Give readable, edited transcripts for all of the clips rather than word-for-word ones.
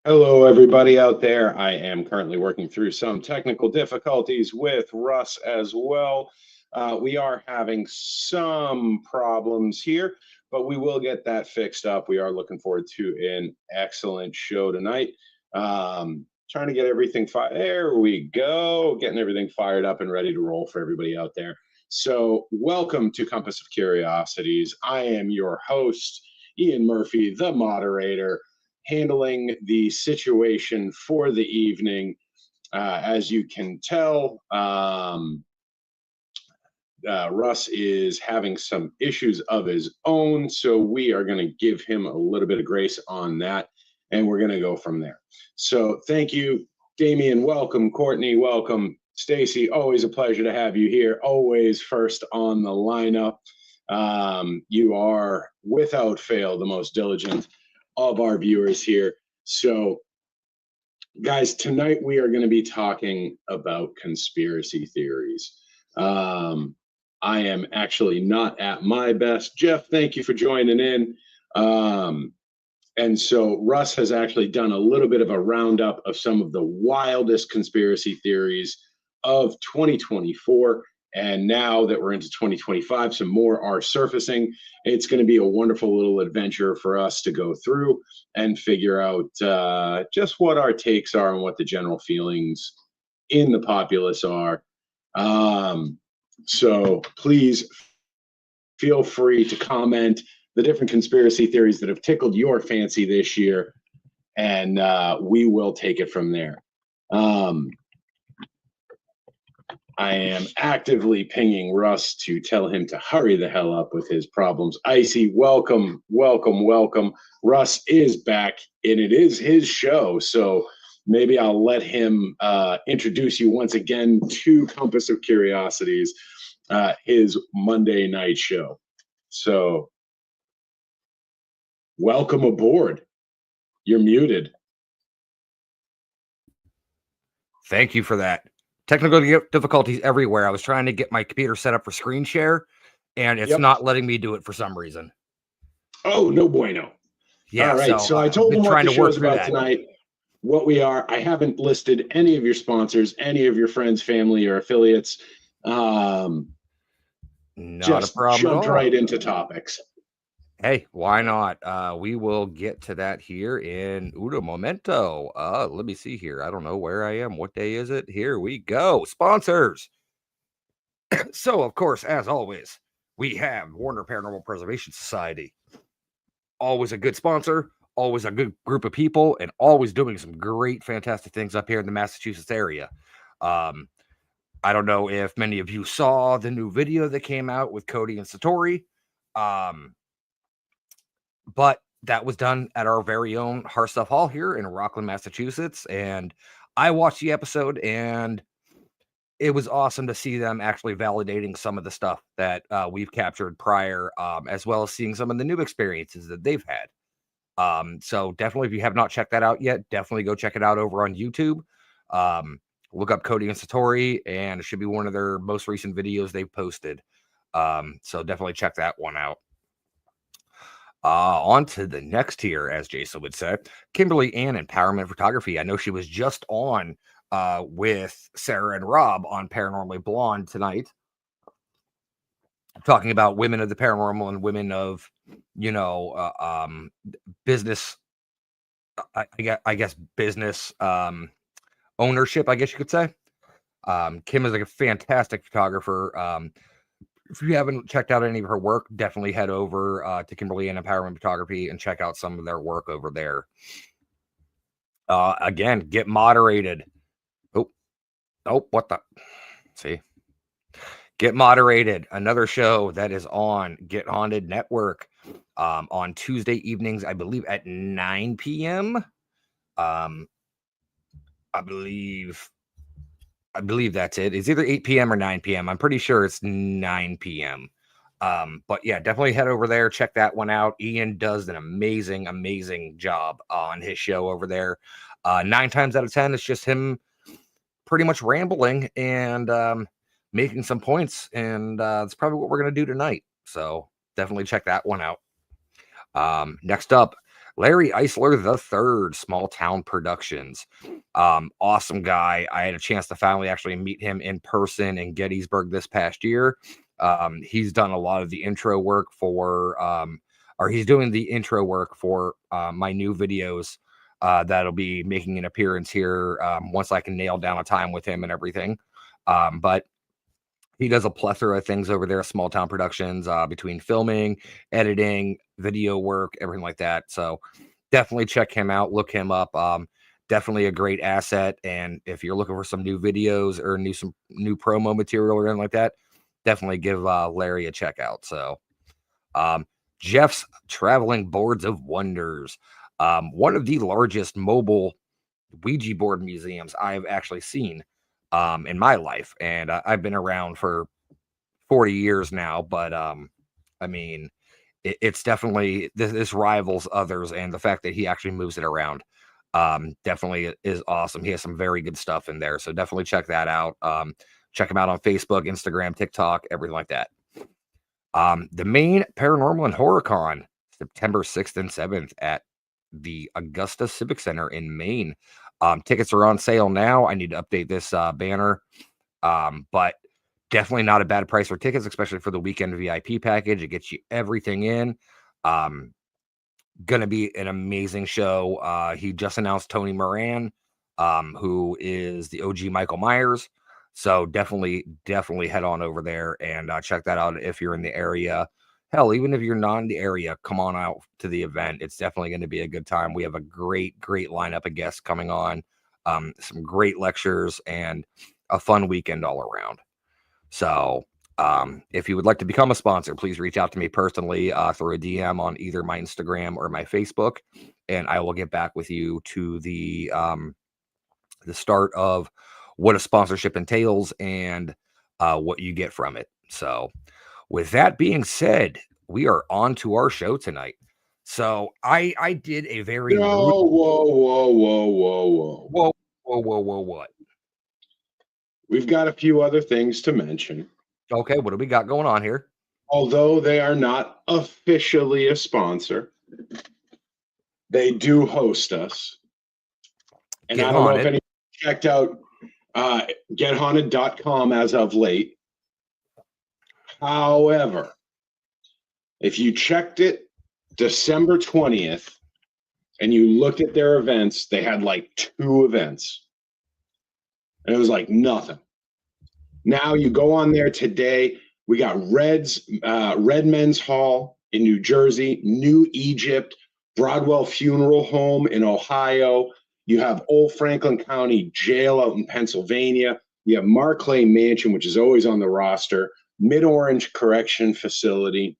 Hello, everybody out there. I am currently working through some technical difficulties with Russ as well. We are having some problems here, but we will get that fixed up. We are looking forward to an excellent show tonight. Trying to get everything fired. There we go. Getting everything fired up and ready to roll for everybody out there. So, welcome to Compass of Curiosities. I am your host, Ian Murphy, the moderator, handling the situation for the evening. As you can tell, Russ is having some issues of his own, so we are going to give him a little bit of grace on that, and we're going to go from there. So thank you, Damian. Welcome, Courtney. Welcome, Stacy. Always a pleasure to have you here. Always first on the lineup. You are, without fail, the most diligent of our viewers here. So, guys, tonight we are going to be talking about conspiracy theories. I am actually not at my best. Jeff, thank you for joining in. And so Russ has actually done a little bit of a roundup of some of the wildest conspiracy theories of 2024. And now that we're into 2025, some more are surfacing. It's going to be a wonderful little adventure for us to go through and figure out just what our takes are and what the general feelings in the populace are. So please feel free to comment the different conspiracy theories that have tickled your fancy this year, and we will take it from there. I am actively pinging Russ to tell him to hurry the hell up with his problems. Icy, welcome, welcome, welcome. Russ is back, and it is his show, so maybe I'll let him introduce you once again to Compass of Curiosities, his Monday night show. So, welcome aboard. You're muted. Thank you for that. Technical difficulties everywhere. I was trying to get my computer set up for screen share, and it's not letting me do it for some reason. Oh, no bueno. Yeah, all right. So I told them what the show's about that tonight, what we are. I haven't listed any of your sponsors, any of your friends, family, or affiliates. Not just a problem. Jumped right into topics. Hey, why not? We will get to that here in un momento. Let me see here. I don't know where I am. What day is it? Here we go. Sponsors. So, of course, as always, we have Warner Paranormal Preservation Society. Always a good sponsor, always a good group of people, and always doing some great, fantastic things up here in the Massachusetts area. I don't know if many of you saw the new video that came out with Cody and Satori. But that was done at our very own Harstuff Hall here in Rockland, Massachusetts. And I watched the episode, and it was awesome to see them actually validating some of the stuff that we've captured prior, as well as seeing some of the new experiences that they've had. So definitely, if you have not checked that out yet, definitely go check it out over on YouTube. Look up Cody and Satori, and it should be one of their most recent videos they've posted. So definitely check that one out. On to the next tier, as Jason would say, Kimberly Ann Empowerment Photography. I know she was just on with Sarah and Rob on Paranormally Blonde tonight, talking about women of the paranormal and women of, business. I guess business ownership, I guess you could say. Kim is like a fantastic photographer. If you haven't checked out any of her work, definitely head over to Kimberly Ann Empowerment Photography and check out some of their work over there. Again, Get Moderated. Oh, what the? See? Get Moderated, another show that is on Get Haunted Network on Tuesday evenings, I believe at 9 p.m. I believe that's it. It's either 8 p.m. or 9 p.m. I'm pretty sure it's 9 p.m. But yeah, definitely head over there, check that one out. Ian does an amazing, amazing job on his show over there. 9 times out of 10, it's just him pretty much rambling and making some points. And that's probably what we're going to do tonight. So definitely check that one out. Next up, Larry Eisler the Third, Small Town Productions. Awesome guy. I had a chance to finally actually meet him in person in Gettysburg this past year. He's done a lot of the intro work for, or he's doing the intro work for my new videos that'll be making an appearance here once I can nail down a time with him and everything. But he does a plethora of things over there at Small Town Productions, between filming, editing, video work, everything like that. So definitely check him out, look him up. Definitely a great asset. And if you're looking for some new videos or some new promo material or anything like that, definitely give Larry a check out. So Jeff's Traveling Boards of Wonders, one of the largest mobile Ouija board museums I've actually seen in my life. And I've been around for 40 years now, but I mean, it's definitely this rivals others, and the fact that he actually moves it around definitely is awesome. He has some very good stuff in there, so definitely check that out. Check him out on Facebook, Instagram, TikTok, everything like that. The Maine Paranormal and Horror Con, September 6th and 7th at the Augusta Civic Center in Maine. Tickets are on sale now. I need to update this banner, but definitely not a bad price for tickets, especially for the weekend VIP package. It gets you everything in. Gonna be an amazing show. He just announced Tony Moran, who is the OG Michael Myers. So definitely head on over there and check that out if you're in the area. Hell, even if you're not in the area, come on out to the event. It's definitely going to be a good time. We have a great lineup of guests coming on, some great lectures, and a fun weekend all around. So if you would like to become a sponsor, please reach out to me personally through a DM on either my Instagram or my Facebook, and I will get back with you to the start of what a sponsorship entails and what you get from it. So with that being said, we are on to our show tonight. So I did a very whoa. what? We've got a few other things to mention. Okay, what do we got going on here? Although they are not officially a sponsor, they do host us. And Get I don't know if Haunted. anyone checked out gethaunted.com as of late. However, if you checked it December 20th and you looked at their events, they had like 2 events. And it was like nothing. Now you go on there today. We got Red Men's Hall in New Jersey, New Egypt, Broadwell Funeral Home in Ohio. You have Old Franklin County Jail out in Pennsylvania. You have Markley Mansion, which is always on the roster, Mid-Orange Correction Facility,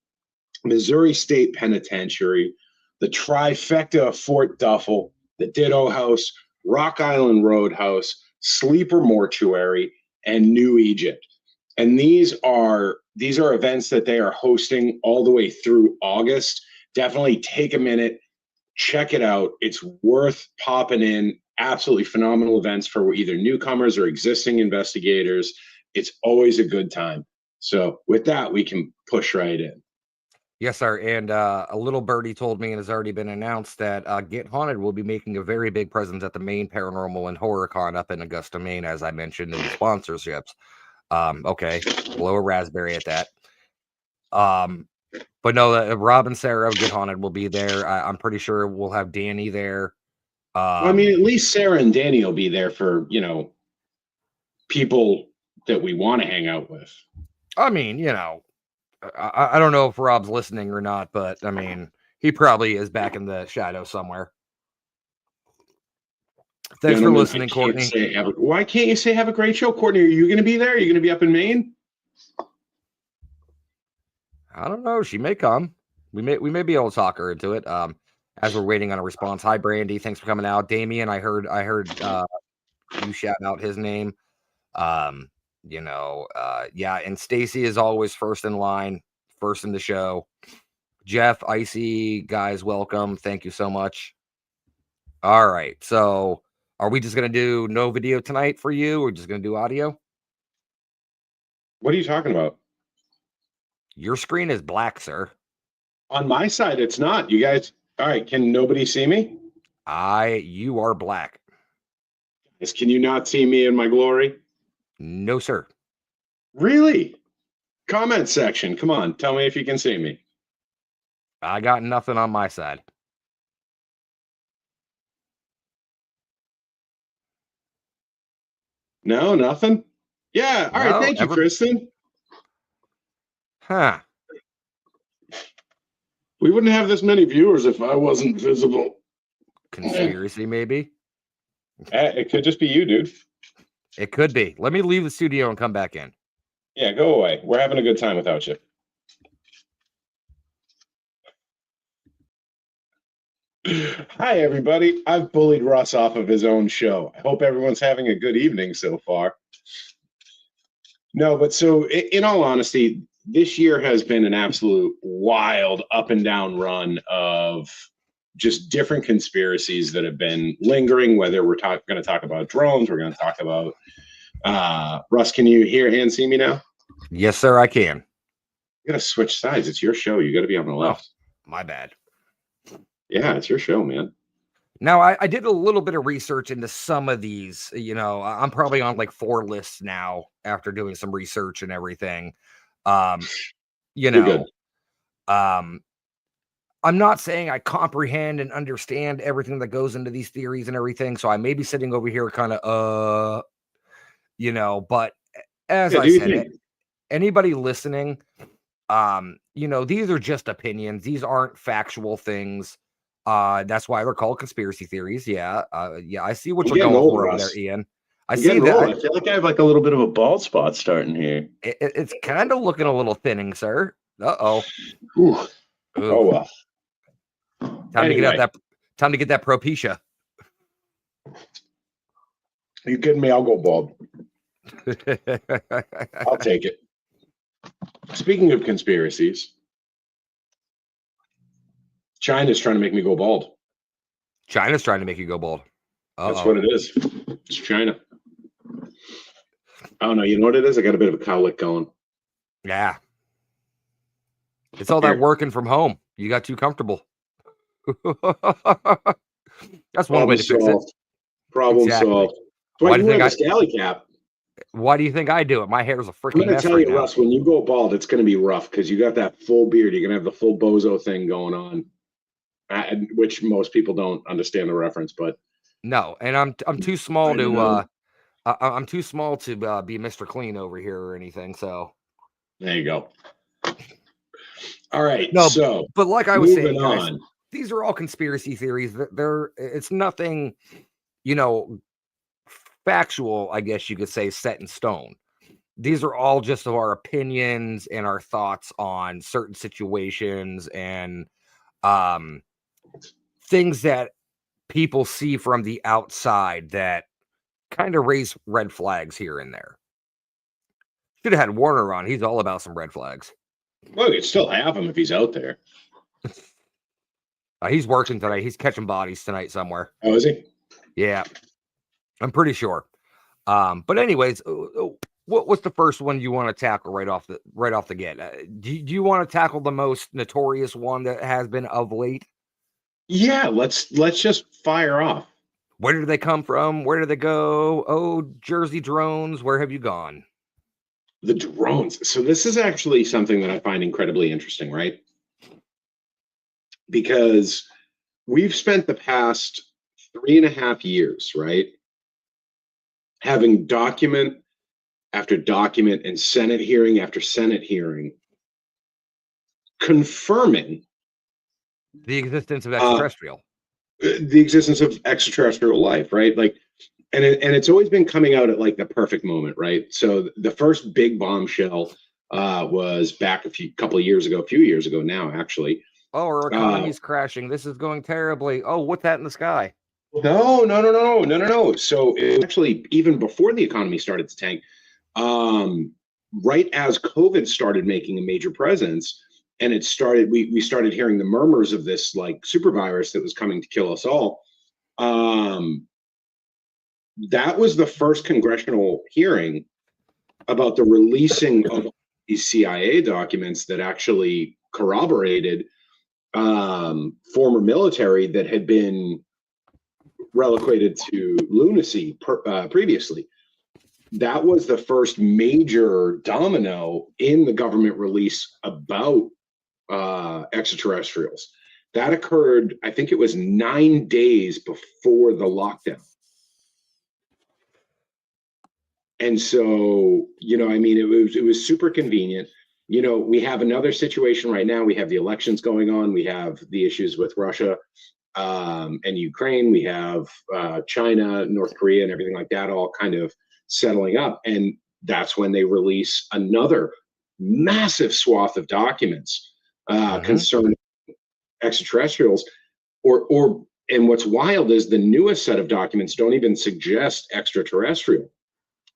Missouri State Penitentiary, the trifecta of Fort Duffel, the Ditto House, Rock Island Roadhouse, Sleeper Mortuary, and New Egypt. And these are events that they are hosting all the way through August. Definitely take a minute, check it out. It's worth popping in. Absolutely phenomenal events for either newcomers or existing investigators. It's always a good time. So with that, we can push right in. Yes, sir. And a little birdie told me, and has already been announced, that Get Haunted will be making a very big presence at the Maine Paranormal and Horror Con up in Augusta, Maine, as I mentioned in the sponsorships. Okay, blow a raspberry at that. But no, Rob and Sarah of Get Haunted will be there. I'm pretty sure we'll have Danny there. Well, I mean, at least Sarah and Danny will be there for, people that we want to hang out with. I mean, I don't know if Rob's listening or not, but I mean, he probably is back in the shadow somewhere. Thanks for listening, Courtney. Why can't you say have a great show, Courtney? Are you going to be there? Are you going to be up in Maine? I don't know. She may come. We may be able to talk her into it. As we're waiting on a response. Hi, Brandy. Thanks for coming out. Damien, I heard you shout out his name. Yeah, and Stacy is always first in line first in the show. Jeff, Icy, guys, welcome. Thank you so much. All right. So are we just going to do no video tonight for you? We're just going to do audio? What are you talking about? Your screen is black, sir. On my side, it's not. You guys, all right, can nobody see me? You are black. Yes, can you not see me in my glory? No, sir. Really? Comment section. Come on, tell me if you can see me. I got nothing on my side. No, nothing? Yeah, all right, thank you, Kristen. Huh. We wouldn't have this many viewers if I wasn't visible. Conspiracy, maybe? It could just be you, dude. It could be. Let me leave the studio and come back in. Yeah, go away. We're having a good time without you. Hi, everybody. I've bullied Russ off of his own show. I hope everyone's having a good evening so far. No, but so in all honesty, this year has been an absolute wild up and down run of just different conspiracies that have been lingering, whether we're going to talk about drones, we're going to talk about Russ, can you hear and see me now? Yes, sir, I can. You got to switch sides. It's your show. You got to be on the left. Oh, my bad. Yeah, it's your show, man. Now, I did a little bit of research into some of these. You know, I'm probably on like 4 lists now after doing some research and everything. You know, I'm not saying I comprehend and understand everything that goes into these theories and everything. So I may be sitting over here kind of, you know, but as I said, anybody listening, you know, these are just opinions. These aren't factual things. That's why they're called conspiracy theories. Yeah. Yeah. I see what you're going for over there, Ian. I see that. I feel like I have like a little bit of a bald spot starting here. It's kind of looking a little thinning, sir. Uh-oh. Oh, well. Time to get that Propecia. Are you kidding me? I'll go bald. I'll take it. Speaking of conspiracies, China's trying to make me go bald. China's trying to make you go bald. That's what it is. It's China. Oh no, you know what it is? I got a bit of a cowlick going. Yeah. It's all that working from home. You got too comfortable. That's one way to fix it. Problem solved. Why do you wear the scally cap? Why do you think I do it? My hair is a freaking mess. I'm going to tell you, Russ, when you go bald, it's going to be rough because you got that full beard. You're going to have the full bozo thing going on, which most people don't understand the reference. But no, and I'm too small to I'm too small to be Mr. Clean over here or anything. So there you go. All right. No, so but like I was saying, guys, these are all conspiracy theories. It's nothing, you know, factual, I guess you could say, set in stone. These are all just our opinions and our thoughts on certain situations and things that people see from the outside that kind of raise red flags here and there. Should have had Warner on. He's all about some red flags. Well, you'd still have him if he's out there. He's working tonight. He's catching bodies tonight somewhere. Oh, is he? Yeah. I'm pretty sure. But anyways, what's the first one you want to tackle right off the get? Do you want to tackle the most notorious one that has been of late? Yeah, let's just fire off. Where did they come from? Where did they go? Oh, Jersey drones. Where have you gone? The drones. So this is actually something that I find incredibly interesting, right? Because we've spent the past 3.5 years, right, having document after document and Senate hearing after Senate hearing confirming the existence of extraterrestrial. The existence of extraterrestrial life, right? Like, and it's always been coming out at like the perfect moment, right? So the first big bombshell was back a few years ago now, actually. Oh, our economy's crashing. This is going terribly. Oh, what's that in the sky? No. So it actually, even before the economy started to tank, right as COVID started making a major presence, and it started. We started hearing the murmurs of this like super virus that was coming to kill us all. That was the first congressional hearing about the releasing of these CIA documents that actually corroborated former military that had been relocated to lunacy previously. That was the first major domino in the government release about extraterrestrials. That occurred, I think it was 9 days before the lockdown. And so, I mean, it was super convenient. We have another situation right now. We have the elections going on. We have the issues with Russia and Ukraine. We have China, North Korea, and everything like that all kind of settling up. And that's when they release another massive swath of documents concerning extraterrestrials. And what's wild is the newest set of documents don't even suggest extraterrestrial.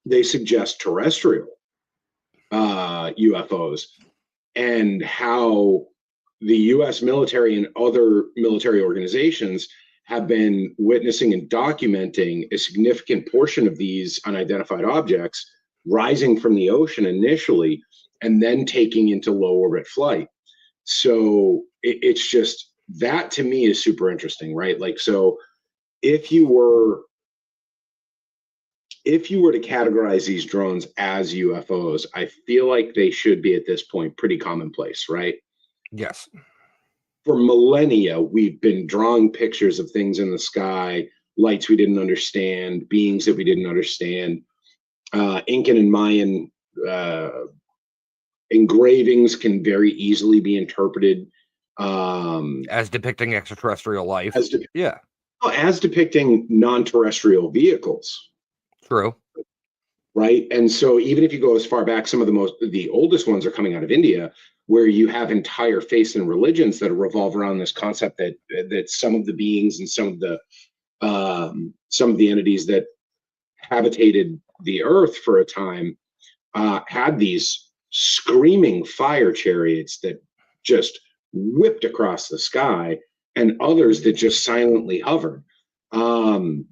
They suggest terrestrial UFOs, and how the U.S. military and other military organizations have been witnessing and documenting a significant portion of these unidentified objects rising from the ocean initially and then taking into low orbit flight. So it's just, that to me is super interesting, right? Like, so if you were to categorize these drones as UFOs, I feel like they should be at this point pretty commonplace, right? Yes. For millennia, we've been drawing pictures of things in the sky, lights we didn't understand, beings that we didn't understand. Incan and Mayan engravings can very easily be interpreted as depicting extraterrestrial life. As depicting non-terrestrial vehicles. True. Right. And so even if you go as far back, some of the oldest ones are coming out of India, where you have entire faiths and religions that revolve around this concept that some of the beings and some of the entities that habitated the earth for a time had these screaming fire chariots that just whipped across the sky, and others that just silently hovered. And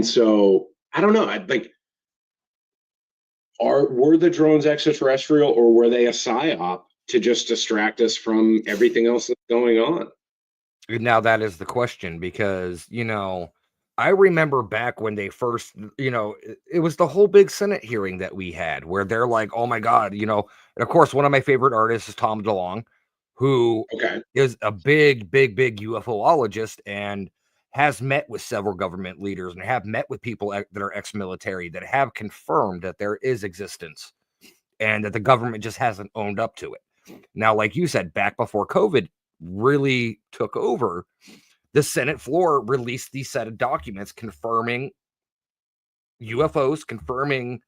so I don't know. Were the drones extraterrestrial, or were they a psyop to just distract us from everything else that's going on? Now that is the question, because, I remember back when they first, it was the whole big Senate hearing that we had where they're like, oh my God, and of course, one of my favorite artists is Tom DeLonge, who is a big, big, big UFOologist and has met with several government leaders and have met with people that are ex-military that have confirmed that there is existence and that the government just hasn't owned up to it. Now, like you said, back before COVID really took over, the Senate floor released these set of documents confirming UFOs, confirming,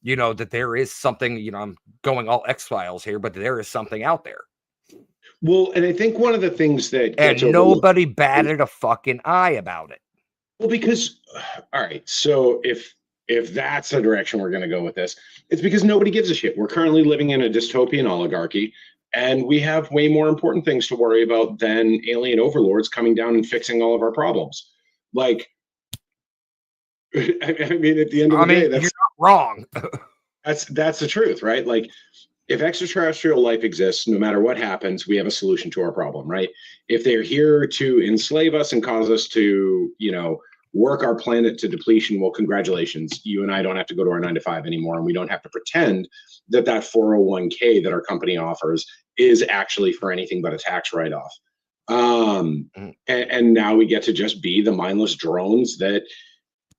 that there is something, I'm going all X-Files here, but there is something out there. Well, and I think one of the things that gets and nobody batted a fucking eye about it. Well, because, all right, so if that's the direction we're going to go with this, it's because nobody gives a shit. We're currently living in a dystopian oligarchy, and we have way more important things to worry about than alien overlords coming down and fixing all of our problems. Like, I mean, at the end of the day, that's you're not wrong. that's the truth, right? Like, if extraterrestrial life exists, no matter what happens, we have a solution to our problem, right? If they're here to enslave us and cause us to, work our planet to depletion, well, congratulations. You and I don't have to go to our 9-to-5 anymore, and we don't have to pretend that 401k that our company offers is actually for anything but a tax write-off. And now we get to just be the mindless drones that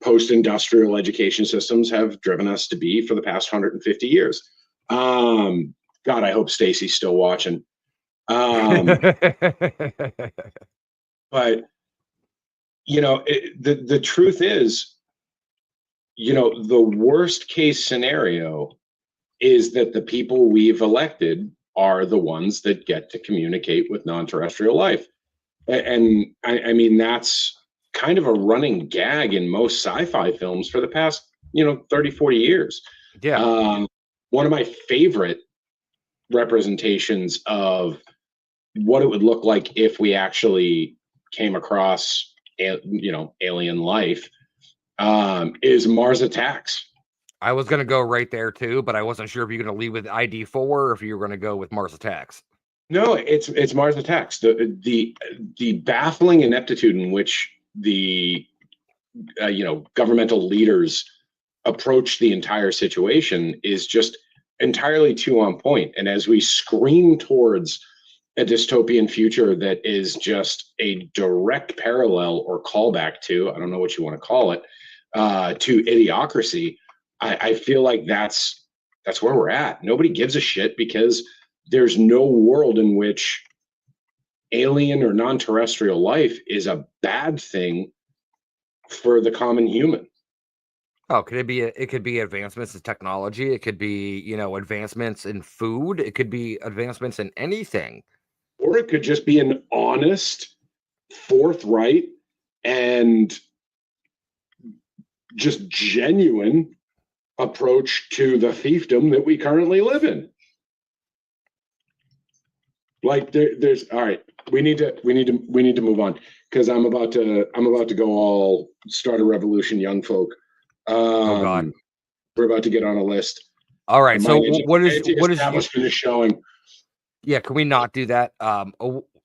post-industrial education systems have driven us to be for the past 150 years. God, I hope Stacy's still watching. But the truth is, the worst case scenario is that the people we've elected are the ones that get to communicate with non-terrestrial life. And I mean, that's kind of a running gag in most sci-fi films for the past, 30, 40 years. Yeah. One of my favorite representations of what it would look like if we actually came across, alien life, is Mars Attacks. I was gonna go right there too, but I wasn't sure if you're gonna lead with ID4 or if you were gonna go with Mars Attacks. No, it's Mars Attacks. The baffling ineptitude in which the governmental leaders approach the entire situation is just entirely too on point. And as we scream towards a dystopian future that is just a direct parallel or callback to, I don't know what you want to call it, to Idiocracy, I feel like that's where we're at. Nobody gives a shit because there's no world in which alien or non-terrestrial life is a bad thing for the common human. Oh, could it be? It could be advancements in technology. It could be, advancements in food. It could be advancements in anything. Or it could just be an honest, forthright, and just genuine approach to the fiefdom that we currently live in. Like there's all right. We need to move on because I'm about to go all start a revolution, young folk. Oh God. We're about to get on a list. All right. So what is establishment is showing? Yeah, can we not do that?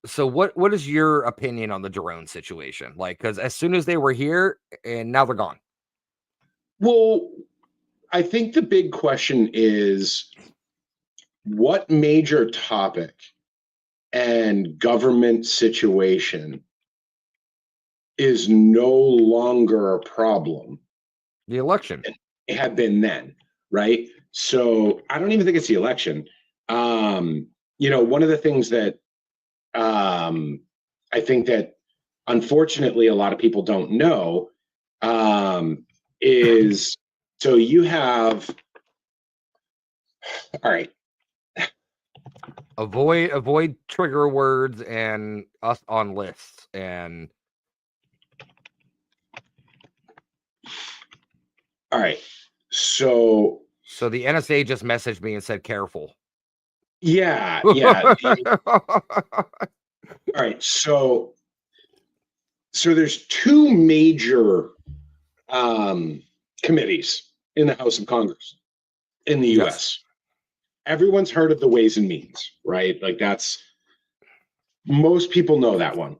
So what is your opinion on the drone situation? Like, because as soon as they were here and now they're gone. Well, I think the big question is what major topic and government situation is no longer a problem. The election. It had been then, right? So I don't even think it's the election. One of the things that I think that unfortunately a lot of people don't know is so you have, all right. Avoid trigger words and us on lists and all right. So the NSA just messaged me and said careful. Yeah. All right. So there's two major committees in the House of Congress in the U.S. Yes. Everyone's heard of the Ways and Means, right? Like most people know that one.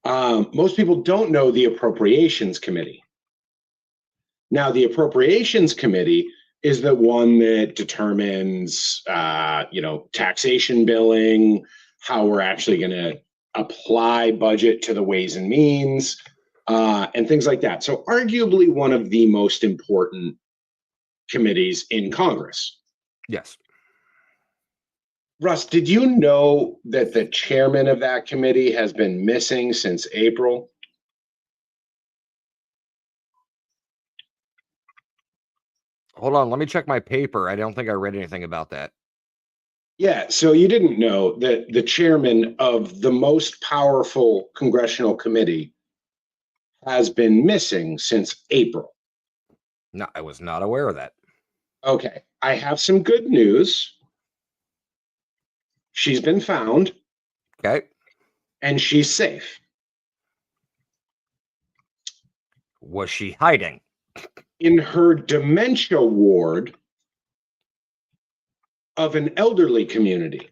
Most people don't know the Appropriations Committee. Now, the Appropriations Committee is the one that determines, taxation billing, how we're actually going to apply budget to the Ways and Means, and things like that. So arguably one of the most important committees in Congress. Yes. Russ, did you know that the chairman of that committee has been missing since April? Hold on, let me check my paper. I don't think I read anything about that. Yeah, so you didn't know that the chairman of the most powerful congressional committee has been missing since April. No, I was not aware of that. Okay, I have some good news. She's been found. Okay. And she's safe. Was she hiding? In her dementia ward of an elderly community.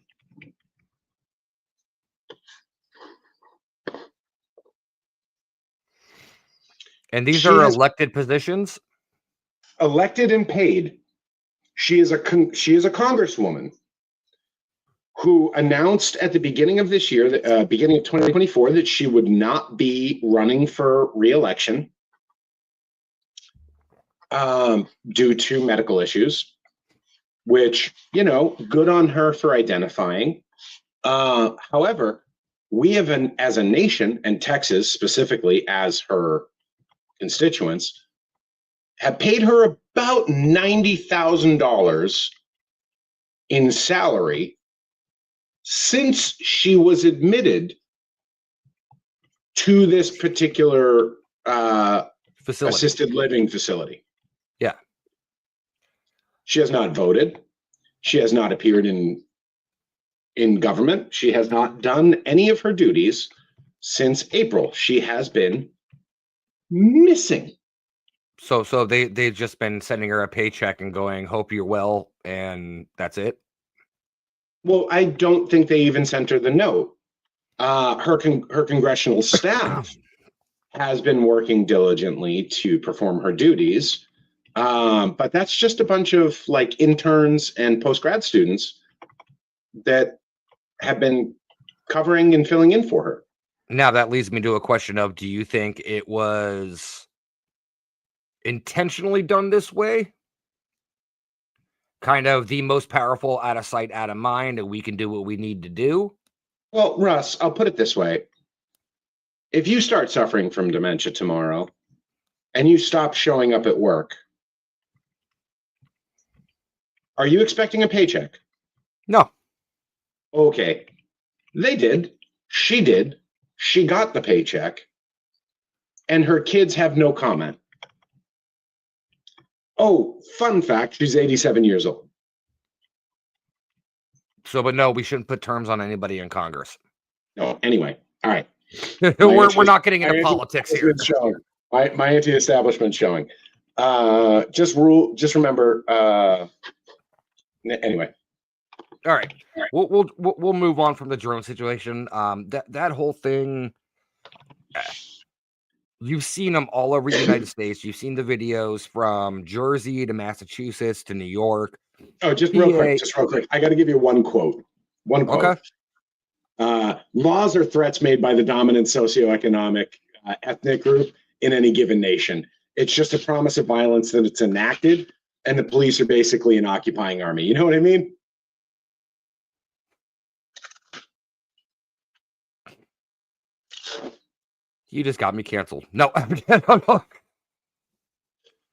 And these are elected positions? Elected and paid. She is a congresswoman who announced at the beginning of this year, beginning of 2024, that she would not be running for re-election due to medical issues, which, good on her for identifying. However, we have, as a nation, and Texas specifically as her constituents, have paid her about $90,000 in salary since she was admitted to this particular assisted living facility. Yeah. She has not voted. She has not appeared in in government. She has not done any of her duties since April. She has been missing. So they've just been sending her a paycheck and going, "Hope you're well," and that's it. Well, I don't think they even sent her the note. Her congressional staff has been working diligently to perform her duties, but that's just a bunch of like interns and post grad students that have been covering and filling in for her. Now that leads me to a question of: do you think it was intentionally done this way? Kind of the most powerful out of sight, out of mind, and we can do what we need to do. Well, Russ, I'll put it this way. If you start suffering from dementia tomorrow and you stop showing up at work, are you expecting a paycheck? No. Okay. They did. She did. She got the paycheck. And her kids have no comment. Oh, fun fact, she's 87 years old. So, but no, we shouldn't put terms on anybody in Congress. No, anyway. All right. we're not getting into politics here. My anti-establishment showing. Just remember. Anyway. All right. We'll move on from the drone situation. That whole thing. You've seen them all over the United States. You've seen the videos from Jersey to Massachusetts to New York. Oh, just real quick. I got to give you one quote. Okay. Laws are threats made by the dominant socioeconomic ethnic group in any given nation. It's just a promise of violence that it's enacted, and the police are basically an occupying army. You know what I mean? You just got me canceled. No, I'm kidding. All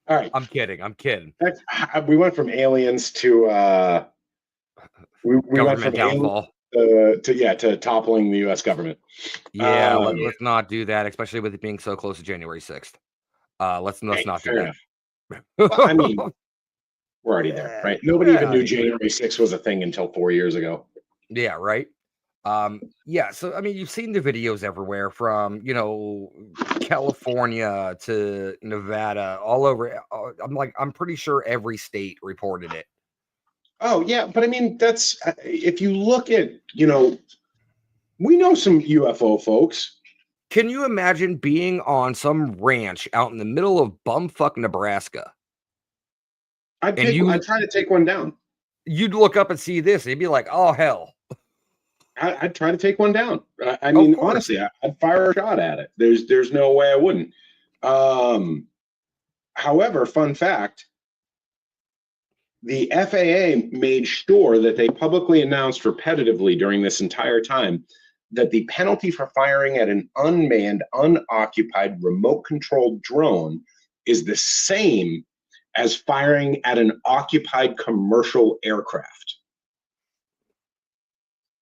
right. I'm kidding. We went from aliens to we went from downfall to toppling the U.S. government. Yeah, let's not do that, especially with it being so close to January 6th. Let's not do that. Well, I mean, we're already there, right? Nobody even knew January 6th was a thing until 4 years ago. Yeah, right. Yeah, so I mean, you've seen the videos everywhere from, California to Nevada, all over. I'm pretty sure every state reported it. Oh, yeah, but I mean, that's if you look at, we know some UFO folks. Can you imagine being on some ranch out in the middle of bumfuck Nebraska? I'd try to take one down. You'd look up and see this, and you'd be like, oh, hell. I'd try to take one down. I mean, honestly, I'd fire a shot at it. There's no way I wouldn't. However, fun fact, the FAA made sure that they publicly announced repetitively during this entire time that the penalty for firing at an unmanned, unoccupied, remote-controlled drone is the same as firing at an occupied commercial aircraft.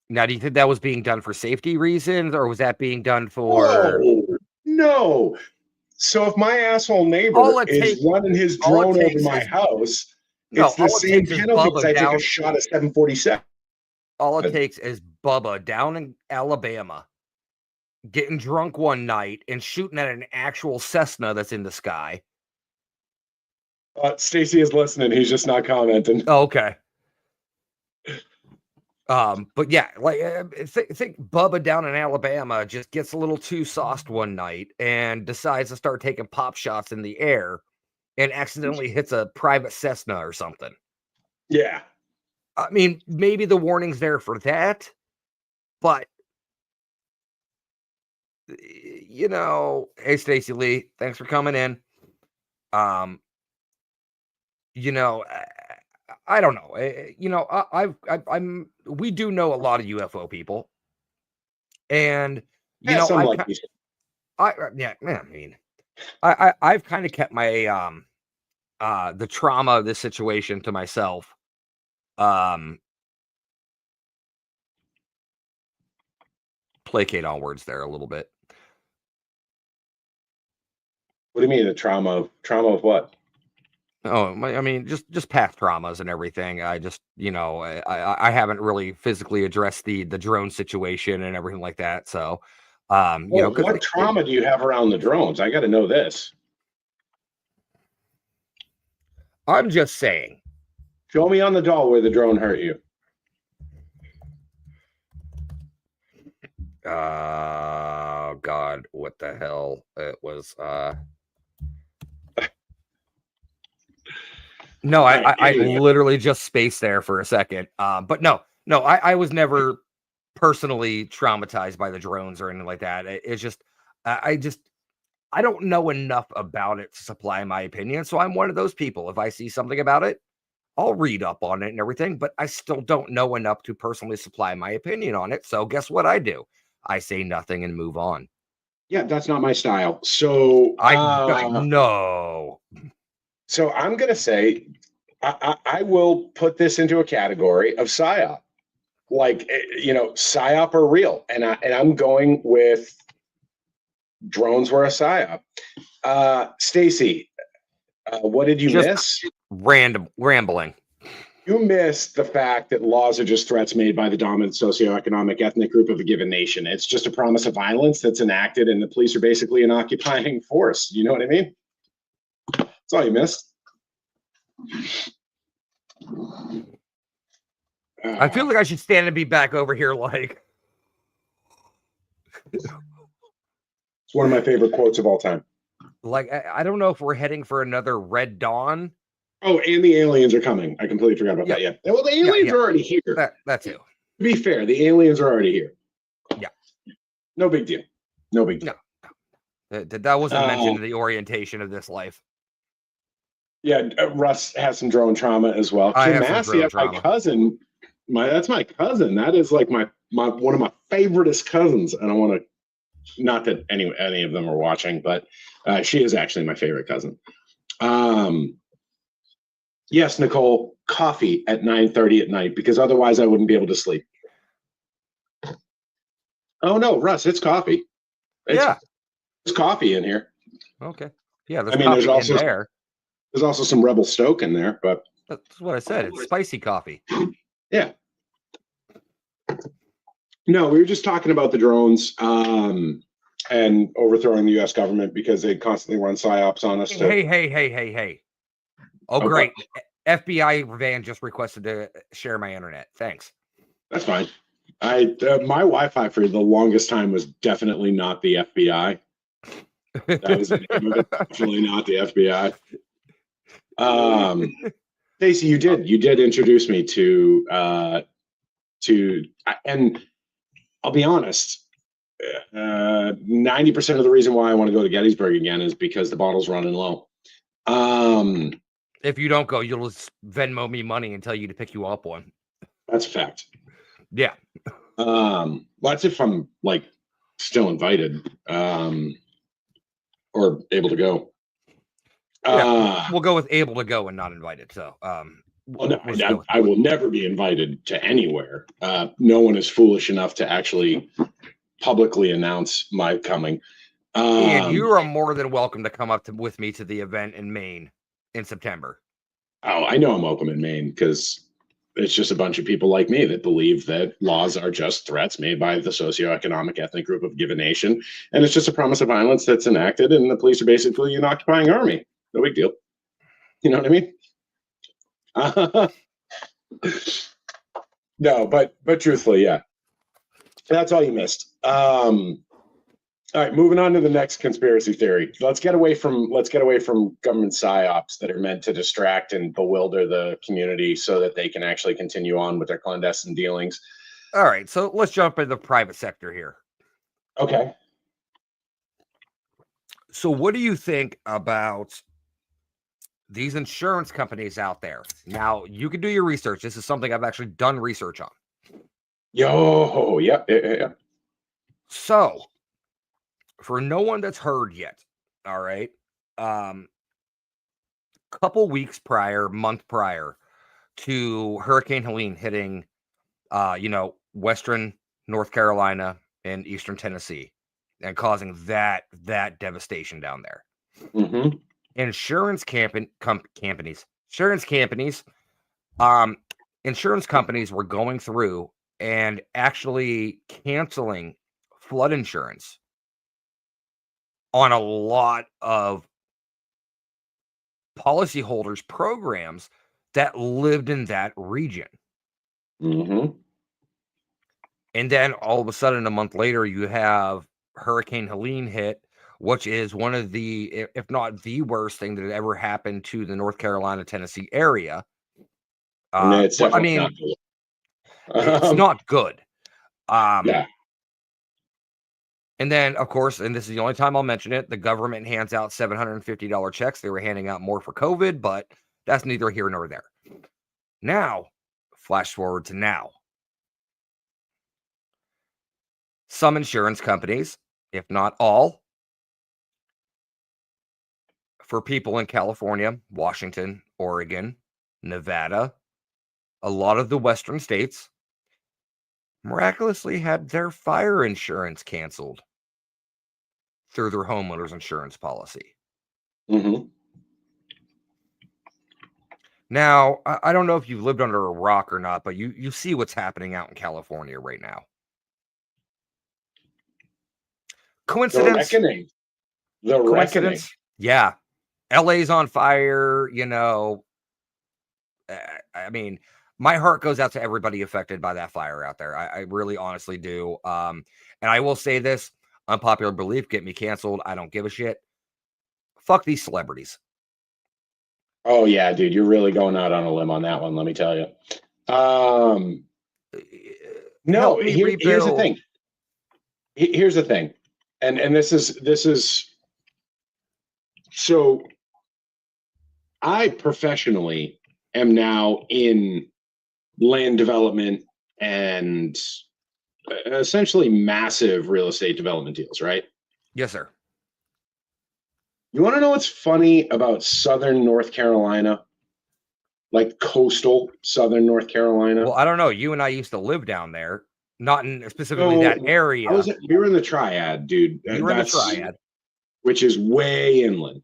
Now, do you think that was being done for safety reasons, or was that being done for... No. So if my asshole neighbor is running his drone over my house, it's the same penalty as I take a shot at 747. All it takes is Bubba down in Alabama getting drunk one night and shooting at an actual Cessna that's in the sky. Stacy is listening. He's just not commenting. Oh, okay. But yeah, like think Bubba down in Alabama just gets a little too sauced one night and decides to start taking pop shots in the air and accidentally hits a private Cessna or something. Yeah. I mean, maybe the warning's there for that, but hey Stacy Lee, thanks for coming in. I don't know. We do know a lot of UFO people, and I've kind of kept my the trauma of this situation to myself. Placate on words there a little bit. What do you mean the trauma of what? Oh, I mean, just past traumas and everything. I just, I haven't really physically addressed the drone situation and everything like that. So, Well, because what trauma do you have around the drones? I got to know this. I'm just saying. Show me on the doll where the drone hurt you. God, what the hell? It was. No, I Anyway. literally just spaced there for a second. But no, I was never personally traumatized by the drones or anything like that. It's just, I just, I don't know enough about it to supply my opinion. So I'm one of those people. If I see something about it, I'll read up on it and everything, but I still don't know enough to personally supply my opinion on it. So guess what I do? I say nothing and move on. Yeah, that's not my style. So, I know. so I'm gonna say I will put this into a category of psyop. Like psyop or real, and I'm going with drones were a psyop. Stacy, what did you Just miss? random rambling. You missed the fact that laws are just threats made by the dominant socioeconomic ethnic group of a given nation. It's just a promise of violence that's enacted, and the police are basically an occupying force. You know what I mean? That's all you missed. I feel like I should stand and be back over here like. It's one of my favorite quotes of all time. Like, I don't know if we're heading for another Red Dawn. Oh, and the aliens are coming. I completely forgot about that. Yeah. Well, the aliens are already here. That too. To be fair, the aliens are already here. Yeah. No big deal. No big deal. No. That wasn't mentioned in the orientation of this life. Yeah, Russ has some drone trauma as well. Kim Massey, my cousin. That's my cousin. That is like my one of my favoriteest cousins. I don't want to, not that any of them are watching, but she is actually my favorite cousin. Yes, Nicole, coffee at 9:30 at night because otherwise I wouldn't be able to sleep. Oh no, Russ, it's coffee. There's coffee in here. Okay. Yeah, there's coffee in there. There's also some Rebel Stoke in there, but that's what I said. It's spicy coffee. Yeah. No, we were just talking about the drones and overthrowing the U.S. government because they constantly run psyops on us. Hey. Oh, okay. Great. FBI van just requested to share my internet. Thanks. That's fine. My Wi-Fi for the longest time was definitely not the FBI. That was definitely not the FBI. Stacey, you did introduce me to and I'll be honest, 90% of the reason why I want to go to Gettysburg again is because the bottle's running low. If you don't go, you'll just Venmo me money and tell you to pick you up one. That's a fact. Yeah. Well, that's if I'm like still invited or able to go. Yeah, we'll go with able to go and not invited. So, well, no, I will never be invited to anywhere. No one is foolish enough to actually publicly announce my coming. And you are more than welcome to come up with me to the event in Maine in September. Oh, I know I'm welcome in Maine because it's just a bunch of people like me that believe that laws are just threats made by the socioeconomic ethnic group of a given nation. And it's just a promise of violence that's enacted, and the police are basically an occupying army. No big deal. You know what I mean? No, but truthfully, yeah. That's all you missed. All right, moving on to the next conspiracy theory. Let's get away from government psyops that are meant to distract and bewilder the community so that they can actually continue on with their clandestine dealings. All right, so let's jump into the private sector here. Okay. So what do you think about these insurance companies out there? Now, you can do your research. This is something I've actually done research on. Yeah. So, for no one that's heard yet, all right, couple weeks prior, month prior to Hurricane Helene hitting, Western North Carolina and Eastern Tennessee and causing that devastation down there. Mm-hmm. insurance companies, insurance companies, um, insurance companies were going through and actually canceling flood insurance on a lot of policyholders' programs that lived in that region. Mm-hmm. And then all of a sudden, a month later, you have Hurricane Helene hit, which is one of the, if not the worst thing that ever happened to the North Carolina, Tennessee area. No, it's Well, I definitely not mean, good. it's not good. Yeah. And then, of course, and this is the only time I'll mention it, the government hands out $750 checks. They were handing out more for COVID, but that's neither here nor there. Now, flash forward to now. Some insurance companies, if not all, for people in California, Washington, Oregon, Nevada, a lot of the Western states miraculously had their fire insurance canceled through their homeowners insurance policy. Mm-hmm. Now, I don't know if you've lived under a rock or not, but you see what's happening out in California right now. The Coincidence? reckoning. The reckoning. Coincidence? Yeah. LA's on fire, I mean, my heart goes out to everybody affected by that fire out there. I really honestly do. And I will say this, unpopular belief, get me canceled. I don't give a shit. Fuck these celebrities. Oh yeah, dude, you're really going out on a limb on that one, let me tell you. Um, no, Help me here's the rebuild. thing. Here's the thing. And this is so I professionally am now in land development and essentially massive real estate development deals, right? Yes, sir. You want to know what's funny about Southern North Carolina? Like coastal Southern North Carolina? Well, I don't know. You and I used to live down there, not in specifically that So area. we were in the Triad, dude. You were in the Triad. Which is way inland.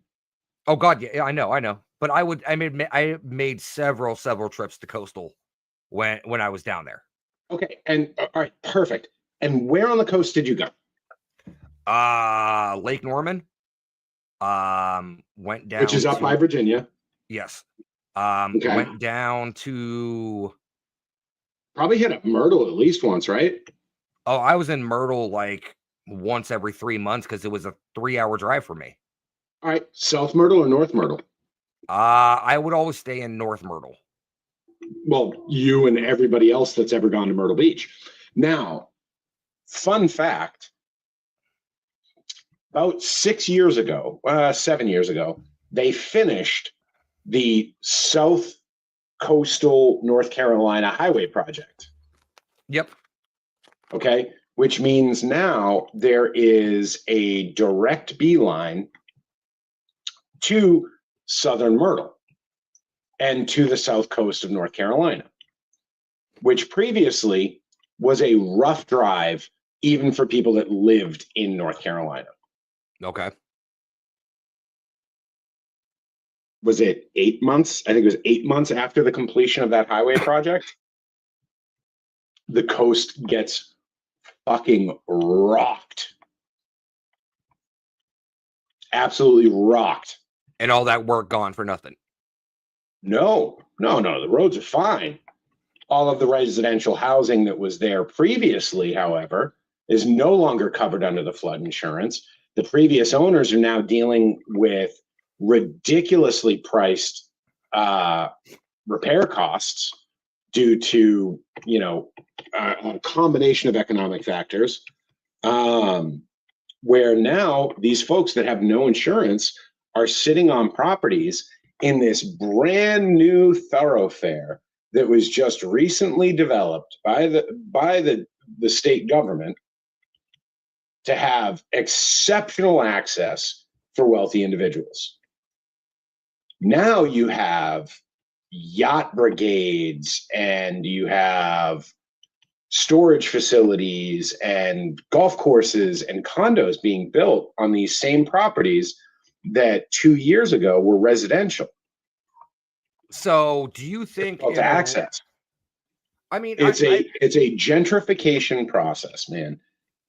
Oh God, yeah, I know. But I made several trips to coastal when I was down there. Okay, and all right, perfect. And where on the coast did you go? Lake Norman. Went down Which is up by Virginia. Yes. Okay. Went down to Probably hit up Myrtle at least once, right? Oh, I was in Myrtle like once every 3 months because it was a 3-hour drive for me. All right, South Myrtle or North Myrtle? I would always stay in North Myrtle. Well, you and everybody else that's ever gone to Myrtle Beach. Now, fun fact, about 6 years ago, 7 years ago, they finished the South Coastal North Carolina Highway project. Yep. Okay, which means now there is a direct beeline to Southern Myrtle and to the south coast of North Carolina, which previously was a rough drive even for people that lived in North Carolina. Okay. Was it 8 months? I think it was 8 months after the completion of that highway project. The coast gets fucking rocked. Absolutely rocked. And all that work gone for nothing. No. The roads are fine. All of the residential housing that was there previously, however, is no longer covered under the flood insurance. The previous owners are now dealing with ridiculously priced repair costs due to, a combination of economic factors, where now these folks that have no insurance are sitting on properties in this brand new thoroughfare that was just recently developed by the state government to have exceptional access for wealthy individuals. Now you have yacht brigades and you have storage facilities and golf courses and condos being built on these same properties that 2 years ago were residential, So, do you think difficult to access. I mean, It's a gentrification process, man,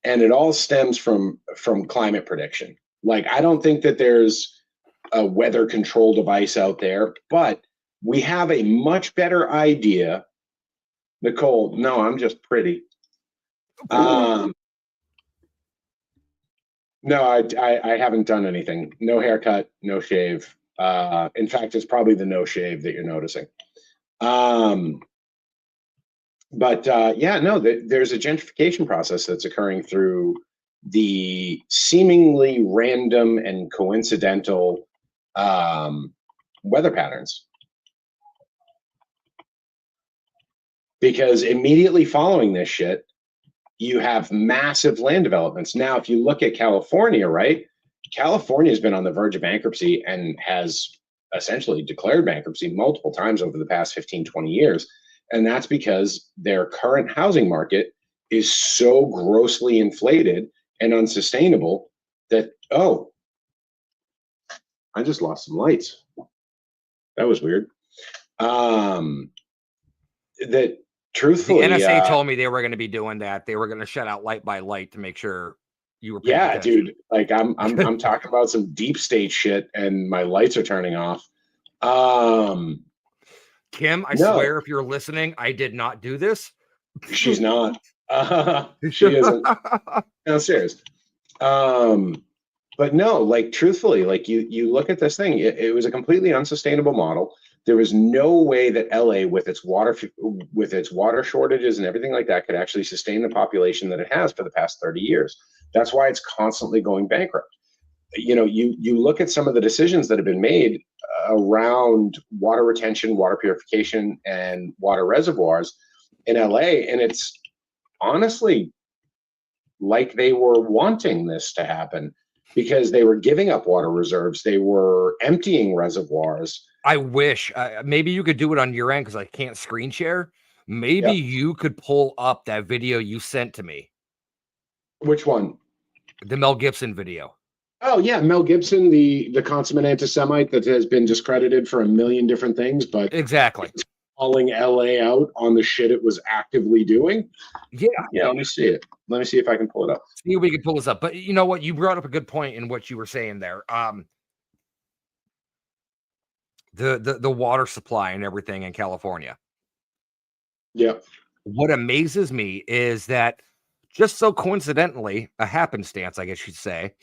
and it all stems from climate prediction. Like, I don't think that there's a weather control device out there, but we have a much better idea. Nicole, no, I'm just pretty. No, I haven't done anything. No haircut, no shave. In fact, it's probably the no shave that you're noticing. But yeah, no, there's a gentrification process that's occurring through the seemingly random and coincidental weather patterns. Because immediately following this shit, you have massive land developments. Now, if you look at California, right? California has been on the verge of bankruptcy and has essentially declared bankruptcy multiple times over the past 15, 20 years. And that's because their current housing market is so grossly inflated and unsustainable that, oh, I just lost some lights. That was weird. That truthfully, the NSA told me they were going to be doing that. They were going to shut out light by light to make sure you were paying attention. Dude, like I'm talking about some deep state shit and my lights are turning off. Kim, I swear if you're listening, I did not do this. She's not. She isn't. No, serious. But no, like truthfully, like you look at this thing, it was a completely unsustainable model. There was no way that LA with its water shortages and everything like that could actually sustain the population that it has for the past 30 years. That's why it's constantly going bankrupt. You know, you look at some of the decisions that have been made around water retention, water purification, and water reservoirs in LA, and it's honestly like they were wanting this to happen because they were giving up water reserves, they were emptying reservoirs. I wish maybe you could do it on your end because I can't screen share. Maybe you could pull up that video you sent to me. Which one? The Mel Gibson video. Oh yeah, Mel Gibson, the consummate anti-Semite that has been discredited for a million different things, but exactly calling LA out on the shit it was actively doing. Yeah, let me see it. Let me see if I can pull it up. See if we can pull this up. But you know what? You brought up a good point in what you were saying there. The water supply and everything in California. Yeah. What amazes me is that just so coincidentally, a happenstance, I guess you'd say,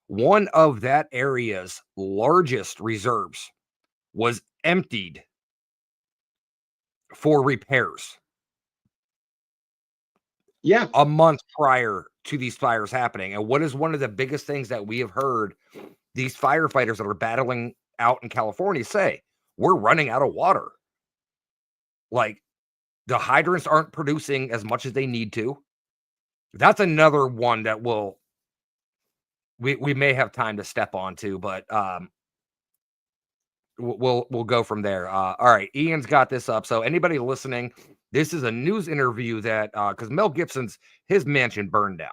one of that area's largest reserves was emptied for repairs. Yeah. A month prior to these fires happening. And what is one of the biggest things that we have heard these firefighters that are battling out in California say? We're running out of water. Like, the hydrants aren't producing as much as they need to. That's another one that we may have time to step onto, but we'll go from there. All right, Ian's got this up. So anybody listening, this is a news interview that because Mel Gibson's his mansion burned down,